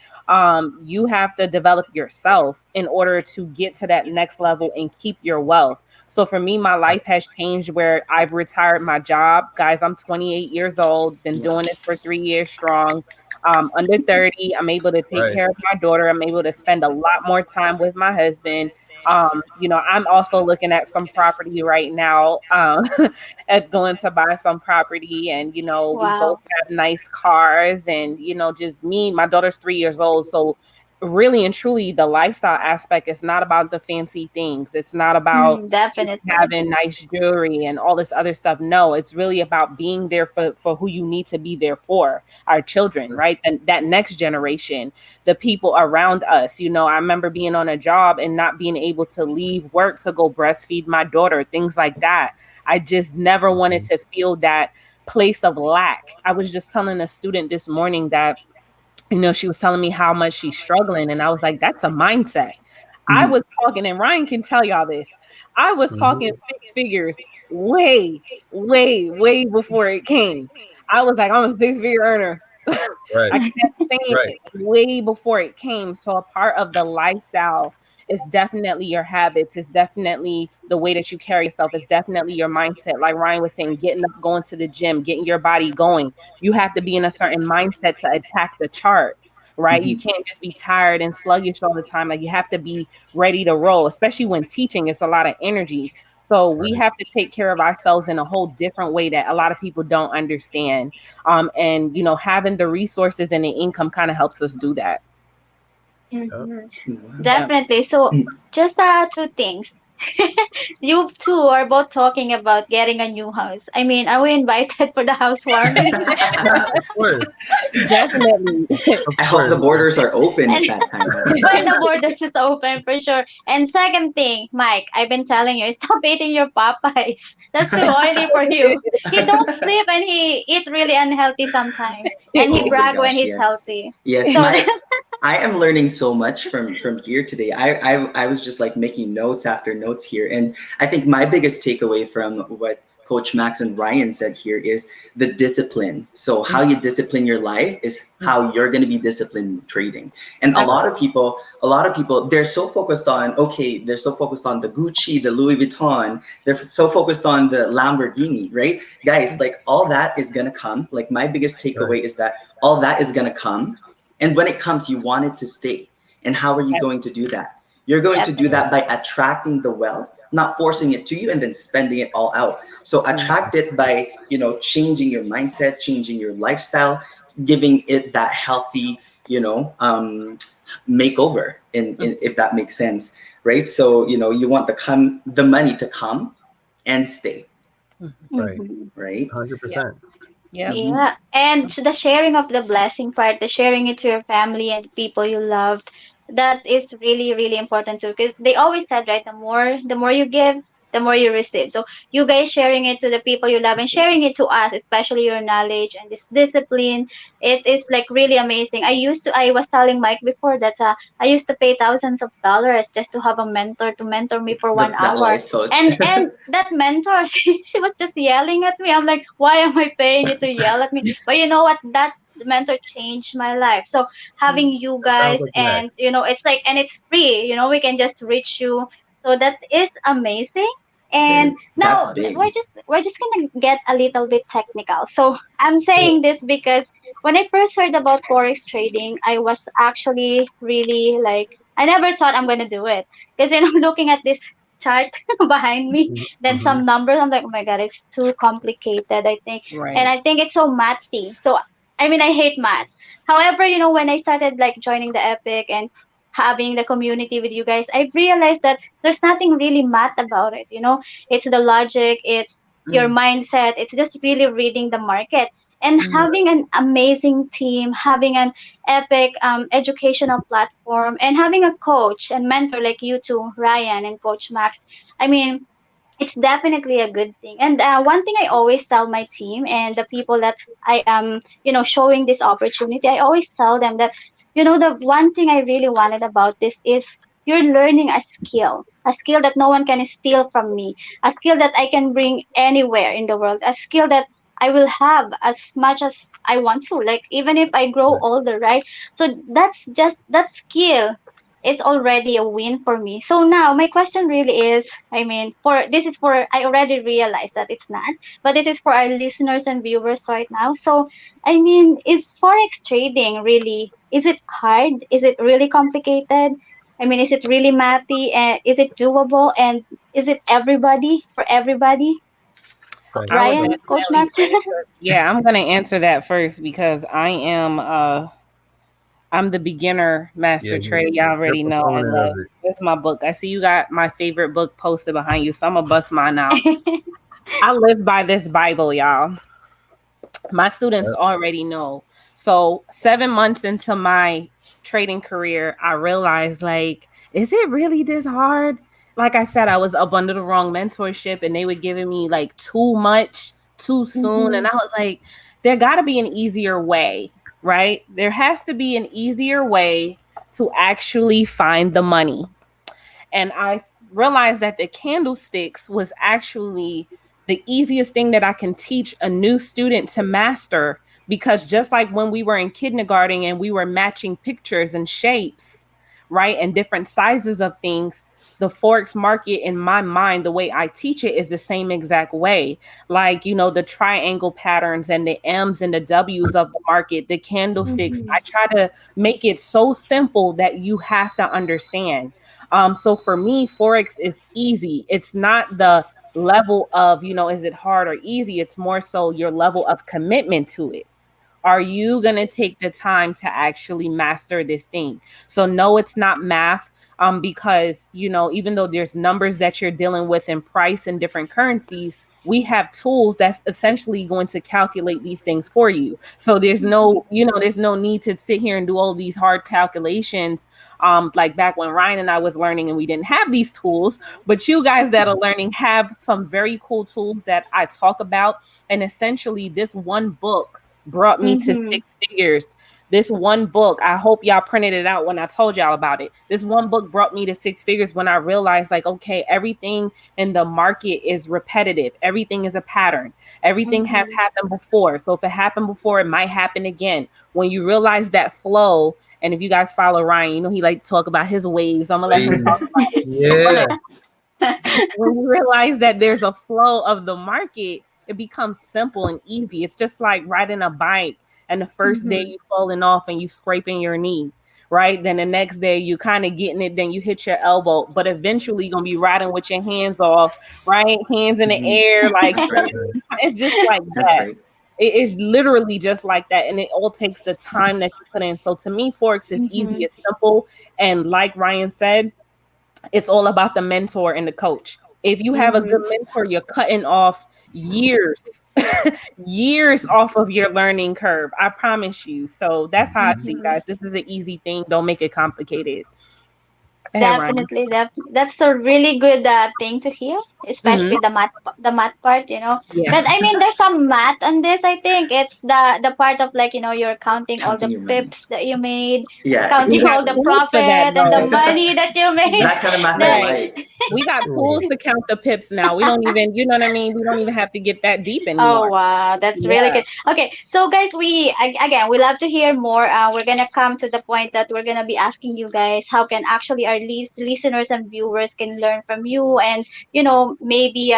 you have to develop yourself in order to get to that next level and keep your wealth. So for me, my life has changed where I've retired my job. Guys, I'm 28 years old, been Yeah. doing this for 3 years strong. Under 30, I'm able to take Right. care of my daughter. I'm able to spend a lot more time with my husband. I'm also looking at some property right now, at going to buy some property. And, we both Wow. have nice cars, and, just me, my daughter's 3 years old. So really and truly, the lifestyle aspect is not about the fancy things. It's not about Mm, definitely. having nice jewelry and all this other stuff. No, it's really about being there for who you need to be there for, our children, right? And that next generation, the people around us. I remember being on a job and not being able to leave work to go breastfeed my daughter, things like that. I just never wanted Mhm. to feel that place of lack. I was just telling a student this morning that, she was telling me how much she's struggling. And I was like, that's a mindset. I Mhm. was talking, and Ryan can tell y'all this. I was Mhm. talking six figures way, way, way before it came. I was like, I'm a six-figure earner. Right. I kept saying Right. it way before it came. So a part of the lifestyle is definitely your habits. It's definitely the way that you carry yourself. It's definitely your mindset. Like Ryan was saying, getting up, going to the gym, getting your body going. You have to be in a certain mindset to attack the chart, right? You Mhm. can't just be tired and sluggish all the time. Like, you have to be ready to roll, especially when teaching. It's a lot of energy. So we Right. have to take care of ourselves in a whole different way that a lot of people don't understand. And having the resources and the income kind of helps us do that. Yep. Mhm. Wow. Yeah. Definitely. So, just two things. You two are both talking about getting a new house. I mean, are we invited for the housewarming? Of course. Definitely. Of I hope the course. borders are open And at that time. when the borders is open for sure. And second thing, Mike, I've been telling you, stop eating your Popeyes. That's too oily for you. He don't sleep and he eat really unhealthy sometimes. And he Oh my brag when gosh, he's yes. healthy. Yes, So I am learning so much from here today. I was just like making notes after notes here, and I think my biggest takeaway from what Coach Max and Ryan said here is the discipline. So how you discipline your life is how you're going to be disciplined trading. And Right. a lot of people, they're so focused on, okay, they're so focused on the Gucci, the Louis Vuitton, they're so focused on the Lamborghini, right? Guys, like all that is going to come. Like my biggest Right. takeaway is that all that is going to come, and when it comes, you want it to stay. And how are you going to do that? You're going to do Right. that definitely. by attracting the wealth, not forcing it to you and then spending it all out. So attract it by, changing your mindset, changing your lifestyle, giving it that healthy, makeover, if that makes sense, right? So, you want the money to come and stay, Right. Hmm. right? 100%. Yep. Mm-hmm. Yeah, and the sharing of the blessing part, the sharing it to your family and people you loved, that is really, really important too. Because they always said, right, the more you give, the more you receive. So you guys sharing it to the people you love and sharing it to us, especially your knowledge and this discipline, it is like really amazing. I was telling Mike before that I used to pay thousands of dollars just to have a mentor to mentor me for one That hour, life coach. and that mentor, she was just yelling at me. I'm like, why am I paying you to yell at me? But you know what? That mentor changed my life. So having you That sounds guys, like Max. and it's like, and it's free. We can just reach you. So that is amazing. And That's now big. we're just gonna get a little bit technical. So I'm Sure. saying this because when I first heard about forex trading, I was actually really like, I never thought I'm gonna do it, because looking at this chart behind me, then Mm-hmm. some numbers, I'm like, oh my god, it's too complicated, I think. And Right. I think it's so mathy. So I mean, I hate math. However, when I started like joining the Epic and having the community with you guys, I realized that there's nothing really math about it. It's the logic, it's your Mm. mindset, it's just really reading the market and Mm. having an amazing team, having an epic educational platform, and having a coach and mentor like you two, Ryan and Coach Max. I mean, it's definitely a good thing. And one thing I always tell my team and the people that I am, showing this opportunity, I always tell them that, the one thing I really wanted about this is you're learning a skill that no one can steal from me, a skill that I can bring anywhere in the world, a skill that I will have as much as I want to, like even if I grow Right. older, right? So that's just that skill is already a win for me. So now my question really is, I mean, for this is for I already realized that it's not, but this is for our listeners and viewers right now. So I mean, is forex trading really, is it hard? Is it really complicated? I mean, is it really mathy and is it doable and is it everybody for everybody? Right. I would Ryan, Coach definitely Max? answer. Yeah, I'm gonna answer that first because I'm the beginner Yeah, master trader. Y'all you're a already know I proponent of love. it. That's my book. I see you got my favorite book posted behind you, so I'm gonna bust mine out. I live by this Bible, y'all. My students Yep. already know. So 7 months into my trading career, I realized like, is it really this hard? Like I said, I was up under the wrong mentorship and they were giving me like too much too soon. And Mhm. I was like, there gotta be an easier way, right? There has to be an easier way to actually find the money. And I realized that the candlesticks was actually the easiest thing that I can teach a new student to master, because just like when we were in kindergarten and we were matching pictures and shapes, right, and different sizes of things, the forex market in my mind, the way I teach it is the same exact way. Like, the triangle patterns and the M's and the W's of the market, the candlesticks. Mhm. I try to make it so simple that you have to understand. So for me, Forex is easy. It's not the level of, is it hard or easy? It's more so your level of commitment to it. Are you going to take the time to actually master this thing? So no, it's not math. Because, even though there's numbers that you're dealing with in price and different currencies, we have tools that's essentially going to calculate these things for you. So there's no need to sit here and do all these hard calculations. Like back when Ryan and I was learning and we didn't have these tools, but you guys that are learning have some very cool tools that I talk about. And essentially this one book brought me to Mhm. six figures. This one book, I hope y'all printed it out when I told y'all about it. This one book brought me to six figures when I realized, like, okay, everything in the market is repetitive. Everything is a pattern. Everything has Mhm. happened before. So if it happened before, it might happen again. When you realize that flow, and if you guys follow Ryan, he like to talk about his waves. I'm gonna let him talk Please. about it. Yeah. But when you realize that there's a flow of the market, it becomes simple and easy. It's just like riding a bike, and the first day Mhm. you falling off and you scraping your knee, right? Then the next day you kind of getting it, then you hit your elbow, but eventually you're gonna be riding with your hands off, right? Hands in the Hmm. air, like That's right. Right. it's just like That's that. right. It is literally just like that, and it all takes the time that you put in. So to me, Forex is easy, Mhm. it's simple, and like Ryan said, it's all about the mentor and the coach. If you have a good Mhm. mentor, you're cutting off years, years off of your learning curve. I promise you. So that's how I see, Mhm. guys. This is an easy thing. Don't make it complicated. Go ahead, Ryan. Definitely, that's a really good thing to hear, Hmm. especially the math part, Yeah. But I mean, there's some math on this. I think it's the part of like you're counting all Counting the your money. pips that you made, Yeah, We counting got all the exactly. tools for that, profit and the though. money that you made. That kind of math I That Right. like. We got tools Cool. to count the pips now. We don't even, you know what I mean? We don't even have to get that deep Oh anymore. wow, that's really Yeah. good. Okay, so guys, again, we love to hear more. We're gonna come to the point that we're gonna be asking you guys how can actually our listeners and viewers can learn from you, and maybe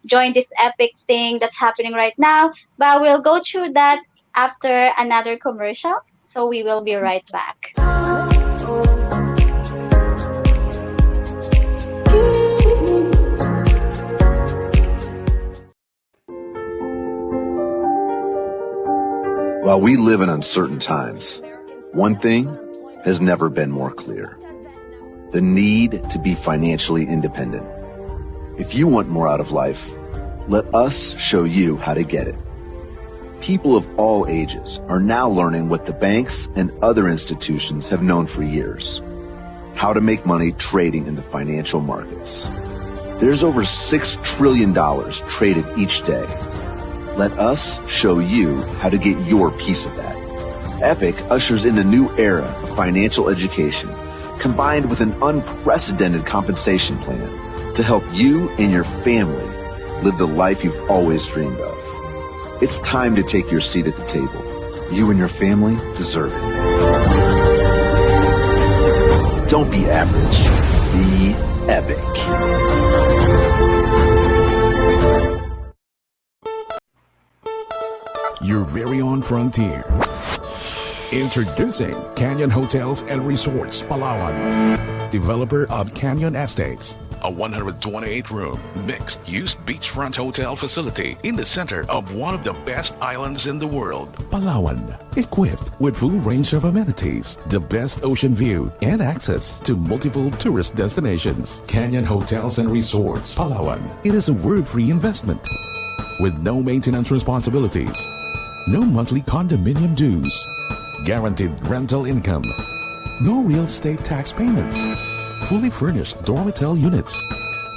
join this epic thing that's happening right now. But we'll go through that after another commercial. So we will be right back. While we live in uncertain times, one thing has never been more clear: the need to be financially independent. If you want more out of life, let us show you how to get it. People of all ages are now learning what the banks and other institutions have known for years: how to make money trading in the financial markets. There's over $6 trillion traded each day. Let us show you how to get your piece of that. Epic ushers in a new era of financial education, combined with an unprecedented compensation plan to help you and your family live the life you've always dreamed of. It's time to take your seat at the table. You and your family deserve it. Don't be average. Be epic. Your very own frontier. Introducing Canyon Hotels and Resorts, Palawan. Developer of Canyon Estates. A 128-room, mixed-use beachfront hotel facility in the center of one of the best islands in the world, Palawan. Equipped with full range of amenities, the best ocean view, and access to multiple tourist destinations. Canyon Hotels and Resorts, Palawan. It is a worry-free investment with no maintenance responsibilities, no monthly condominium dues, guaranteed rental income, no real estate tax payments, fully furnished dormitory units,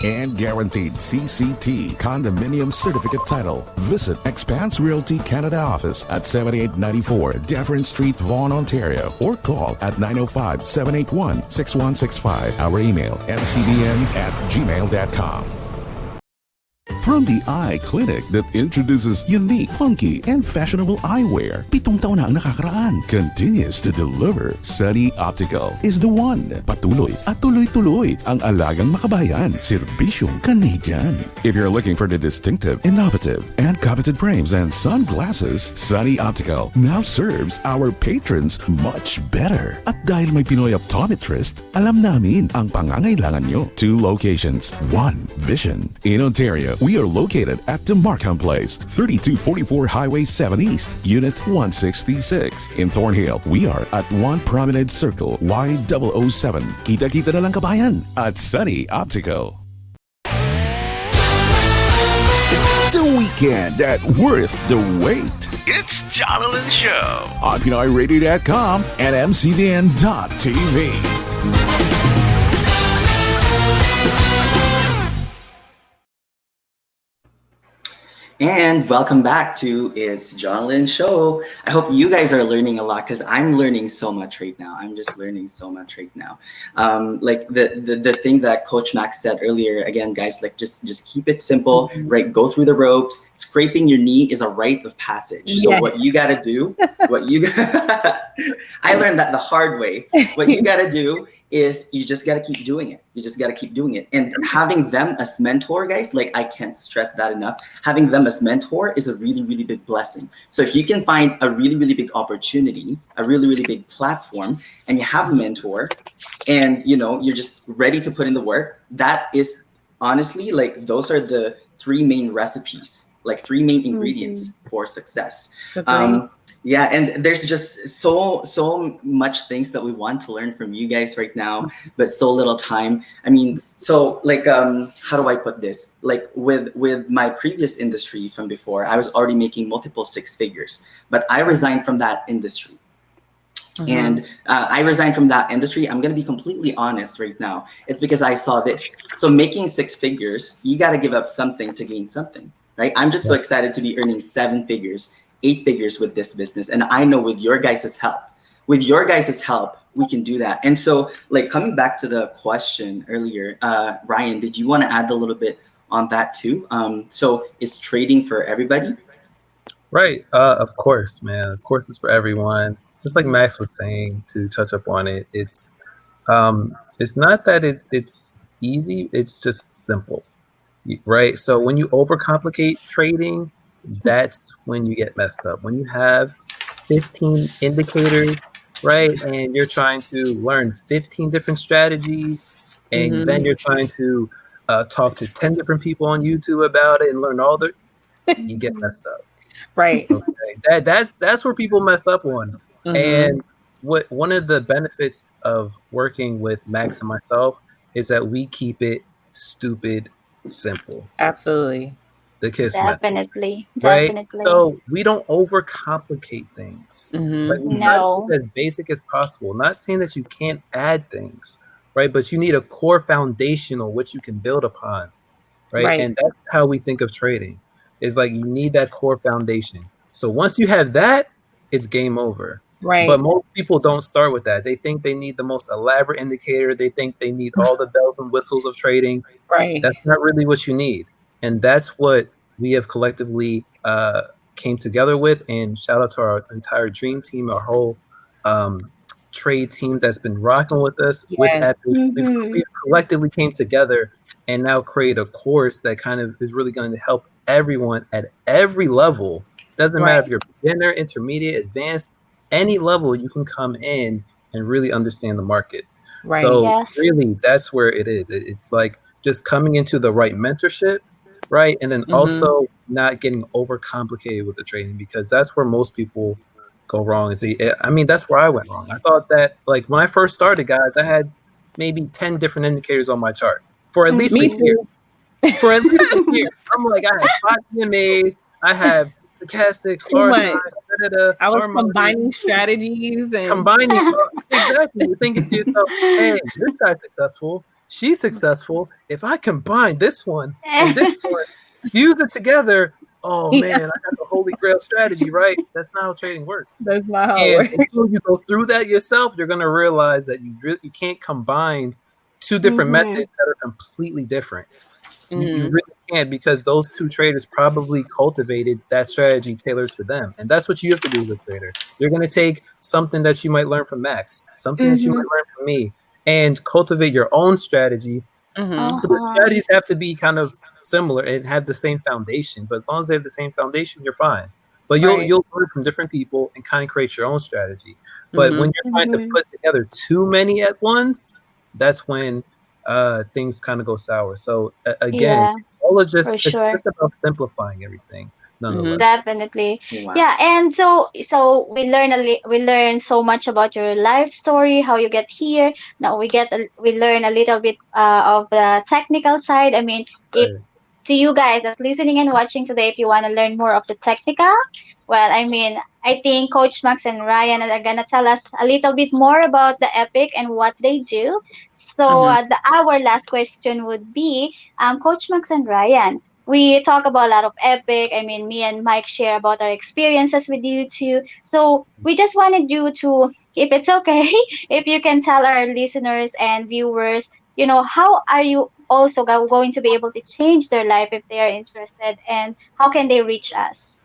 and guaranteed CCT condominium certificate title. Visit Expanse Realty Canada office at 7894 Dufferin Street, Vaughan, Ontario, or call at 905-781-6165. Our email mcbn@gmail.com. From the eye clinic that introduces unique, funky, and fashionable eyewear, 7 taon na ang nakakaraan, continues to deliver. Sunny Optical is the one. Patuloy at tuloy-tuloy ang alagang makabayan, serbisyong Canadian. If you're looking for the distinctive, innovative, and coveted frames and sunglasses, Sunny Optical now serves our patrons much better. At dahil may Pinoy optometrist, alam namin ang pangangailangan nyo. 2 locations, 1 vision. In Ontario, we are located at the Markham Place, 3244 Highway 7 East, Unit 166. In Thornhill, we are at 1 Promenade Circle, Y007. Kita-kita na lang kabayan at Sunny Optical. The weekend that worth the wait. It's Jonathan Show on PinoyRadio.com and MCBN.TV. And welcome back to It's John Lynn Show. I hope you guys are learning a lot because I'm learning so much right now. I'm just learning so much right now. Like the thing that Coach Max said earlier, again, guys, like just keep it simple, right? Go through the ropes. Scraping your knee is a rite of passage. So what you got to do, I learned that the hard way. What you got to do is you just got to keep doing it. You just got to keep doing it. And having them as mentor, guys, like I can't stress that enough. Having them as mentor is a really, really big blessing. So if you can find a really, really big opportunity, a really, really big platform, and you have a mentor and, you know, you're just ready to put in the work, that is honestly, like those are the 3 main recipes, like 3 main ingredients for success. Yeah, and there's just so much things that we want to learn from you guys right now, but so little time. I mean, so like how do I put this? Like with my previous industry from before, I was already making multiple 6 figures, but I resigned from that industry. And I resigned from that industry. I'm going to be completely honest right now. It's because I saw this. So making 6 figures, you got to give up something to gain something, right? I'm just so excited to be earning 7 figures, 8 figures with this business. And I know with your guys' help, we can do that. And so like coming back to the question earlier, Ryan, did you want to add a little bit on that too? So is trading for everybody? Right. Of course, man. Of course it's for everyone. Just like Max was saying, to touch up on it, it's not that it's easy, it's just simple, right? So when you overcomplicate trading, that's when you get messed up. When you have 15 indicators, right, and you're trying to learn 15 different strategies, and then you're trying to talk to 10 different people on YouTube about it and learn all the, you get messed up. Right. Okay. That's where people mess up on. And one of the benefits of working with Max and myself is that we keep it stupid simple. Absolutely. The KISS Definitely. method, right? Definitely. So we don't overcomplicate things. Right? We try to keep it as basic as possible. Not saying that you can't add things, right? But you need a core foundation on which you can build upon. right? Right. And that's how we think of trading. Is like you need that core foundation. So once you have that, it's game over. But Right. most people don't start with that. They think they need the most elaborate indicator. They think they need all the bells and whistles of trading. Right. That's not really what you need. And that's what we have collectively came together with. And shout out to our entire dream team, our whole um, trade team that's been rocking with us with Yes. Epic. Mm-hmm. We've collectively came together and now create a course that kind of is really going to help everyone at every level. Doesn't matter Right. if you're beginner, intermediate, advanced, any level you can come in and really understand the markets. Right. So Yes. really that's where it is. It's like just coming into the right mentorship, right? And then Mm-hmm. also not getting overcomplicated with the trading because that's where most people go wrong. I mean, that's where I went wrong. I thought that like when I first started, guys, I had maybe 10 different indicators on my chart for at least a Me Mm-hmm. year. too. For at least a year. I'm like, I have 5 EMAs, I have stochastics, Too RSIs, much. I was Armani, combining strategies and combining exactly. You're thinking to yourself, hey, this guy's successful, she's successful. If I combine this one and this one, fuse it together, oh yeah, man, I got the holy grail strategy, right? That's not how trading works. that's not how it And works. until you go through that yourself, you're gonna realize that you can't combine two different Mm-hmm. methods that are completely different. You Mm, really can't because those two traders probably cultivated that strategy tailored to them. And that's what you have to do as a trader. You're going to take something that you might learn from Max, something that you Mm-hmm. might learn from me, and cultivate your own strategy. mm-hmm. But the Uh-huh. strategies have to be kind of similar and have the same foundation. But as long as they have the same foundation, you're fine. But Right. you'll learn from different people and kind of create your own strategy. But when Mm-hmm. you're trying to Mm-hmm. put together too many at once, that's when things kind of go sour. So again, Yeah, all is for it's sure. just about simplifying everything, Mm-hmm. nonetheless. Definitely. Wow. Yeah, and we learn we learn so much about your life story, how you get here. Now we learn a little bit of the technical side. I mean, if Right. to you guys that's listening and watching today, if you want to learn more of the technical, well, I mean, I think Coach Max and Ryan are gonna tell us a little bit more about the Epic and what they do. So Mm-hmm. our last question would be, Coach Max and Ryan, we talk about a lot of Epic. I mean, me and Mike share about our experiences with you too. So we just wanted you to, if it's okay, if you can tell our listeners and viewers, how are you also going to be able to change their life if they are interested, and how can they reach us?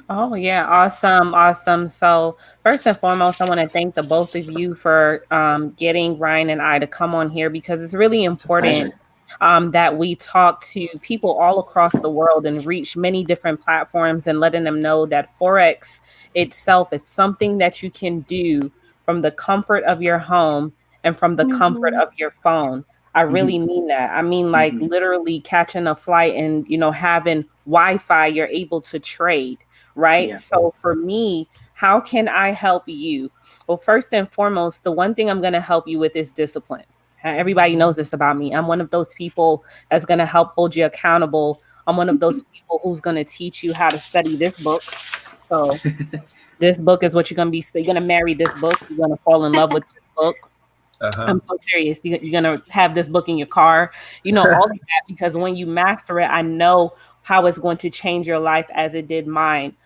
Oh yeah, awesome, awesome. So first and foremost, I want to thank the both of you for getting Ryan and I to come on here because it's really It's a important pleasure. that we talk to people all across the world and reach many different platforms and letting them know that Forex itself is something that you can do from the comfort of your home and from the comfort Mm-hmm. of your phone. I really Hmm. mean that. I mean, like Hmm. literally catching a flight and, having Wi-Fi, you're able to trade, right? Yeah. So for me, how can I help you? Well, first and foremost, the one thing I'm going to help you with is discipline. Everybody knows this about me. I'm one of those people that's going to help hold you accountable. I'm one of those people who's going to teach you how to study this book. So this book is what you're going to be. You're going to marry this book. You're going to fall in love with this book. Uh-huh. I'm so serious. You're gonna have this book in your car, all of that, because when you master it, I know how it's going to change your life as it did mine.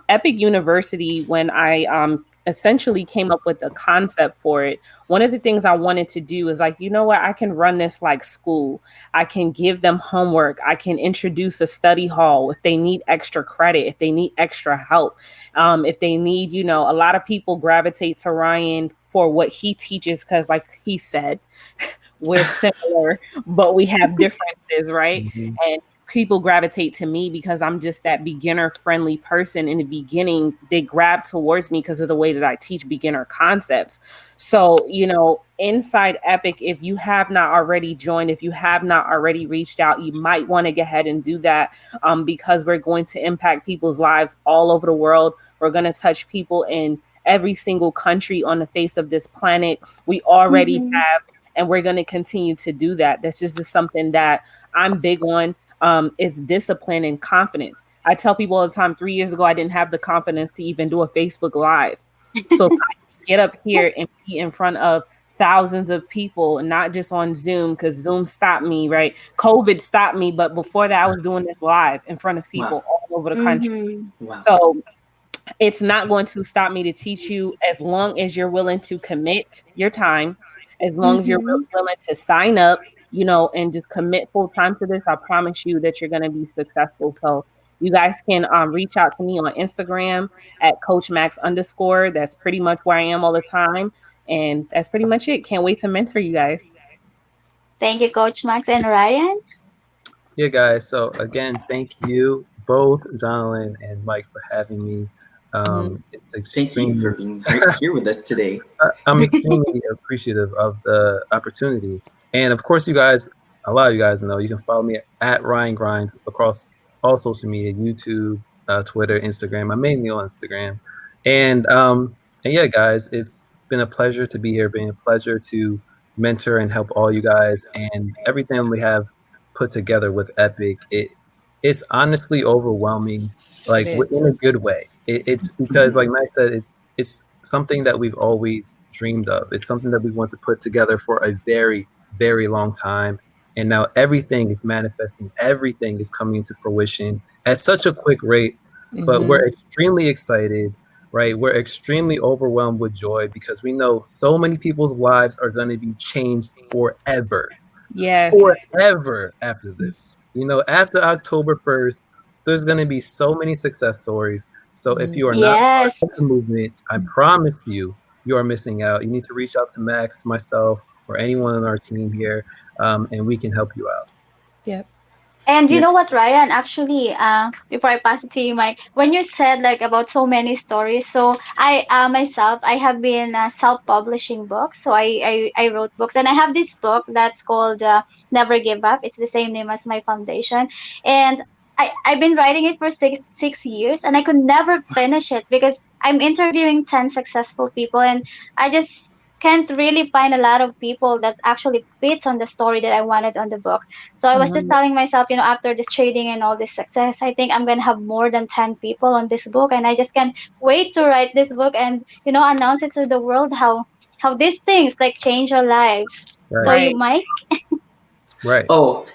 Epic University, when I essentially came up with the concept for it, one of the things I wanted to do is like, you know what, I can run this like school. I can give them homework. I can introduce a study hall if they need extra credit, if they need extra help, if they need, a lot of people gravitate to Ryan for what he teaches because, like he said, we're similar, but we have differences, right? Mhm. And people gravitate to me because I'm just that beginner friendly person. In the beginning, they grab towards me because of the way that I teach beginner concepts. So, inside Epic, if you have not already joined, if you have not already reached out, you might want to go ahead and do that, because we're going to impact people's lives all over the world. We're going to touch people in every single country on the face of this planet. We already Mm-hmm. have, and we're going to continue to do that. That's just something that I'm big on. Is discipline and confidence. I tell people all the time, 3 years ago, I didn't have the confidence to even do a Facebook Live. So if I can get up here and be in front of thousands of people, not just on Zoom, because Zoom stopped me, right? COVID stopped me, but before that, I was doing this live in front of Wow. people all over the country. Mm-hmm. Wow. So it's not going to stop me to teach you as long as you're willing to commit your time, as long as you're Mm-hmm. willing to sign up, and just commit full time to this. I promise you that you're going to be successful. So you guys can reach out to me on Instagram at Coach Max underscore. That's pretty much where I am all the time. And that's pretty much it. Can't wait to mentor you guys. Thank you, Coach Max and Ryan. Yeah, guys. So again, thank you both, Jonathan and Mike, for having me. It's Thank you for extremely being here with us today. I'm extremely appreciative of the opportunity. And of course, you guys, a lot of you guys know you can follow me at Ryan Grinds across all social media, YouTube, Twitter, Instagram. I'm mainly on Instagram. And and yeah, guys, it's been a pleasure to be here, been a pleasure to mentor and help all you guys and everything we have put together with Epic. It's honestly overwhelming, It like is. in a good way. It's because, like Max said, it's something that we've always dreamed of. It's something that we want to put together for a very, very long time. And now everything is manifesting, everything is coming to fruition at such a quick rate. But we're extremely excited, right? We're extremely overwhelmed with joy because we know so many people's lives are going to be changed forever, Yes. forever after this. After October 1st, there's going to be so many success stories. So if you are not part Yes. of the movement, I promise you are missing out. You need to reach out to Max, myself, or anyone on our team here, and we can help you out. Yep. And you know Yes. what, Ryan? Actually, before I pass it to you, Mike, when you said like about so many stories, so I myself, I have been self-publishing books. So I wrote books, and I have this book that's called Never Give Up. It's the same name as my foundation, and I've been writing it for six years, and I could never finish it because I'm interviewing 10 successful people, and I just can't really find a lot of people that actually fits on the story that I wanted on the book. So I was just telling myself, after this trading and all this success, I think I'm gonna have more than 10 people on this book, and I just can't wait to write this book and announce it to the world how these things like change our lives. So Right, you, Right. Mike? right, Oh,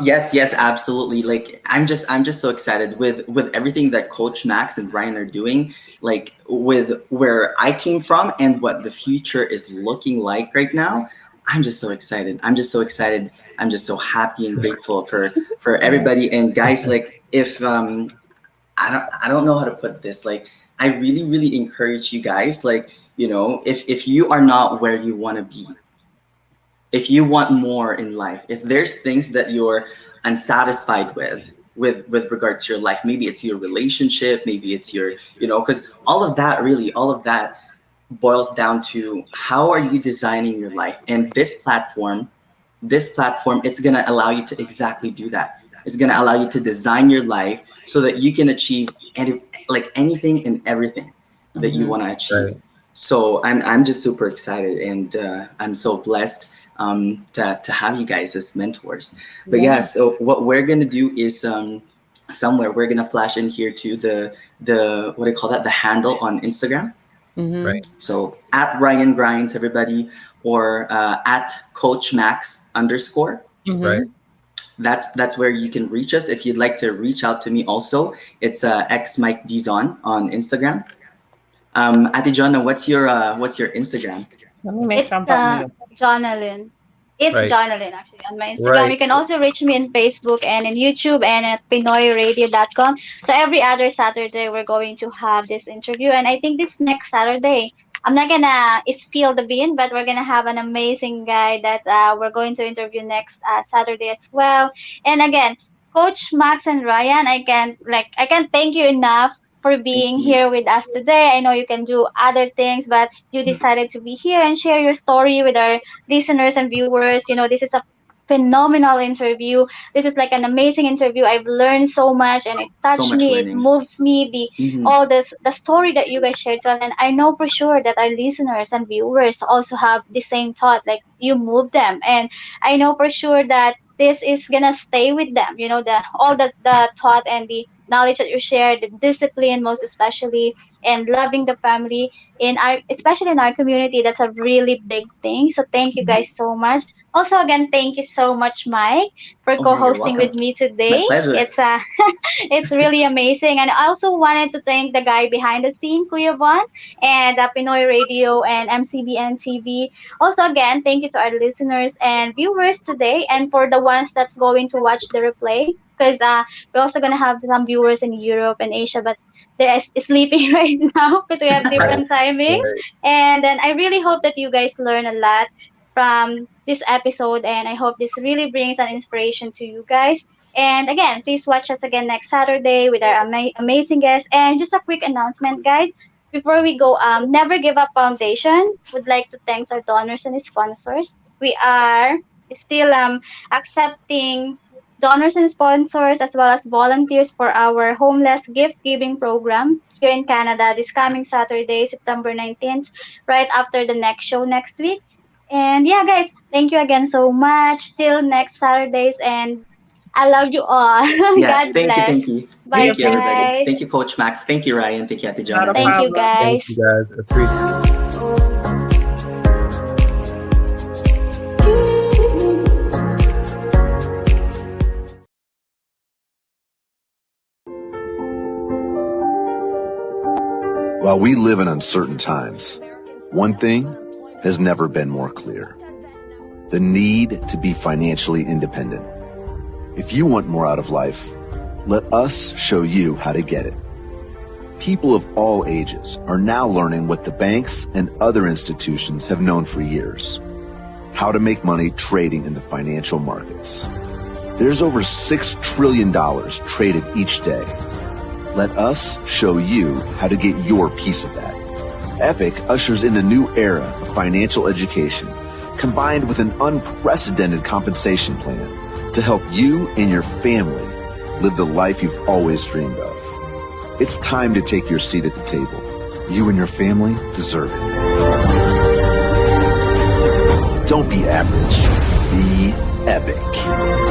yes, yes, absolutely. Like I'm just so excited with everything that Coach Max and Ryan are doing. Like with where I came from and what the future is looking like right now. I'm just so excited. I'm just so excited. I'm just so happy and grateful for Yeah. everybody. And guys, like if I don't know how to put this. Like I really really encourage you guys. Like if you are not where you want to be, if you want more in life, if there's things that you're unsatisfied with regards to your life, maybe it's your relationship, maybe it's your because all of that boils down to how are you designing your life. And this platform, it's going to allow you to exactly do that. It's going to allow you to design your life so that you can achieve like anything and everything that you want to achieve. right. So I'm just super excited, and I'm so blessed to have you guys as mentors. But yeah, Yeah. so what we're gonna do is somewhere we're gonna flash in here to the what do you call that, the handle on Instagram. Mm-hmm. Right, So at Ryan Grinds, everybody, or at Coach Max underscore. right. Mm-hmm. That's where you can reach us. If you'd like to reach out to me also, it's X Mike Dizon on Instagram. Ate Jonna, what's your Instagram? Let me make It's sure I'm following you. Jonalyn. It's Right, Jonalyn actually on my Instagram. right. You can also reach me on Facebook and in YouTube and at PinoyRadio.com. So every other Saturday we're going to have this interview, and I think this next Saturday I'm not gonna spill the bean, but we're gonna have an amazing guy that we're going to interview next Saturday as well. And again, Coach Max and Ryan, I can't thank you enough for Thank being you. here with us today. I know you can do other things, but you decided to be here and share your story with our listeners and viewers. This is a phenomenal interview. This is like an amazing interview. I've learned so much, and it So touched much me. It learnings. moves me. The Hmm. all this the story that you guys shared to us, and I know for sure that our listeners and viewers also have the same thought. Like you move them, and I know for sure that this is gonna stay with them. The all the thought and knowledge that you share, the discipline, most especially, and loving the family in our, especially in our community. That's a really big thing. So thank you guys so much. Also, again, thank you so much, Mike, for Oh, you're co-hosting with welcome. me It's my today. pleasure. It's it's really amazing. And I also wanted to thank the guy behind the scene, Kuya Von, and Pinoy Radio and MCBN TV. Also, again, thank you to our listeners and viewers today, and for the ones that's going to watch the replay, because we're also gonna have some viewers in Europe and Asia, but they're sleeping right now because we have different timings. Right. And then I really hope that you guys learn a lot from this episode, and I hope this really brings an inspiration to you guys. And again, please watch us again next Saturday with our amazing guests. And just a quick announcement, guys. Before we go, Never Give Up Foundation would like to thank our donors and sponsors. We are still accepting donors and sponsors as well as volunteers for our homeless gift giving program here in Canada this coming Saturday, September 19th, right after the next show next week. And yeah, guys, thank you again so much. Till next Saturdays, and I love you all. Yeah, God bless. thank you. Bye, Thank you, everybody. guys. Thank you, Coach Max. Thank you, Ryan. Thank you, Ate Not a Jonathan. Thank you, problem. guys. Thank you guys. Appreciate it. While we live in uncertain times, one thing has never been more clear. The need to be financially independent. If you want more out of life, let us show you how to get it. People of all ages are now learning what the banks and other institutions have known for years: how to make money trading in the financial markets. There's over $6 trillion traded each day. Let us show you how to get your piece of that. Epic ushers in a new era of financial education, combined with an unprecedented compensation plan to help you and your family live the life you've always dreamed of. It's time to take your seat at the table. You and your family deserve it. Don't be average. Be epic.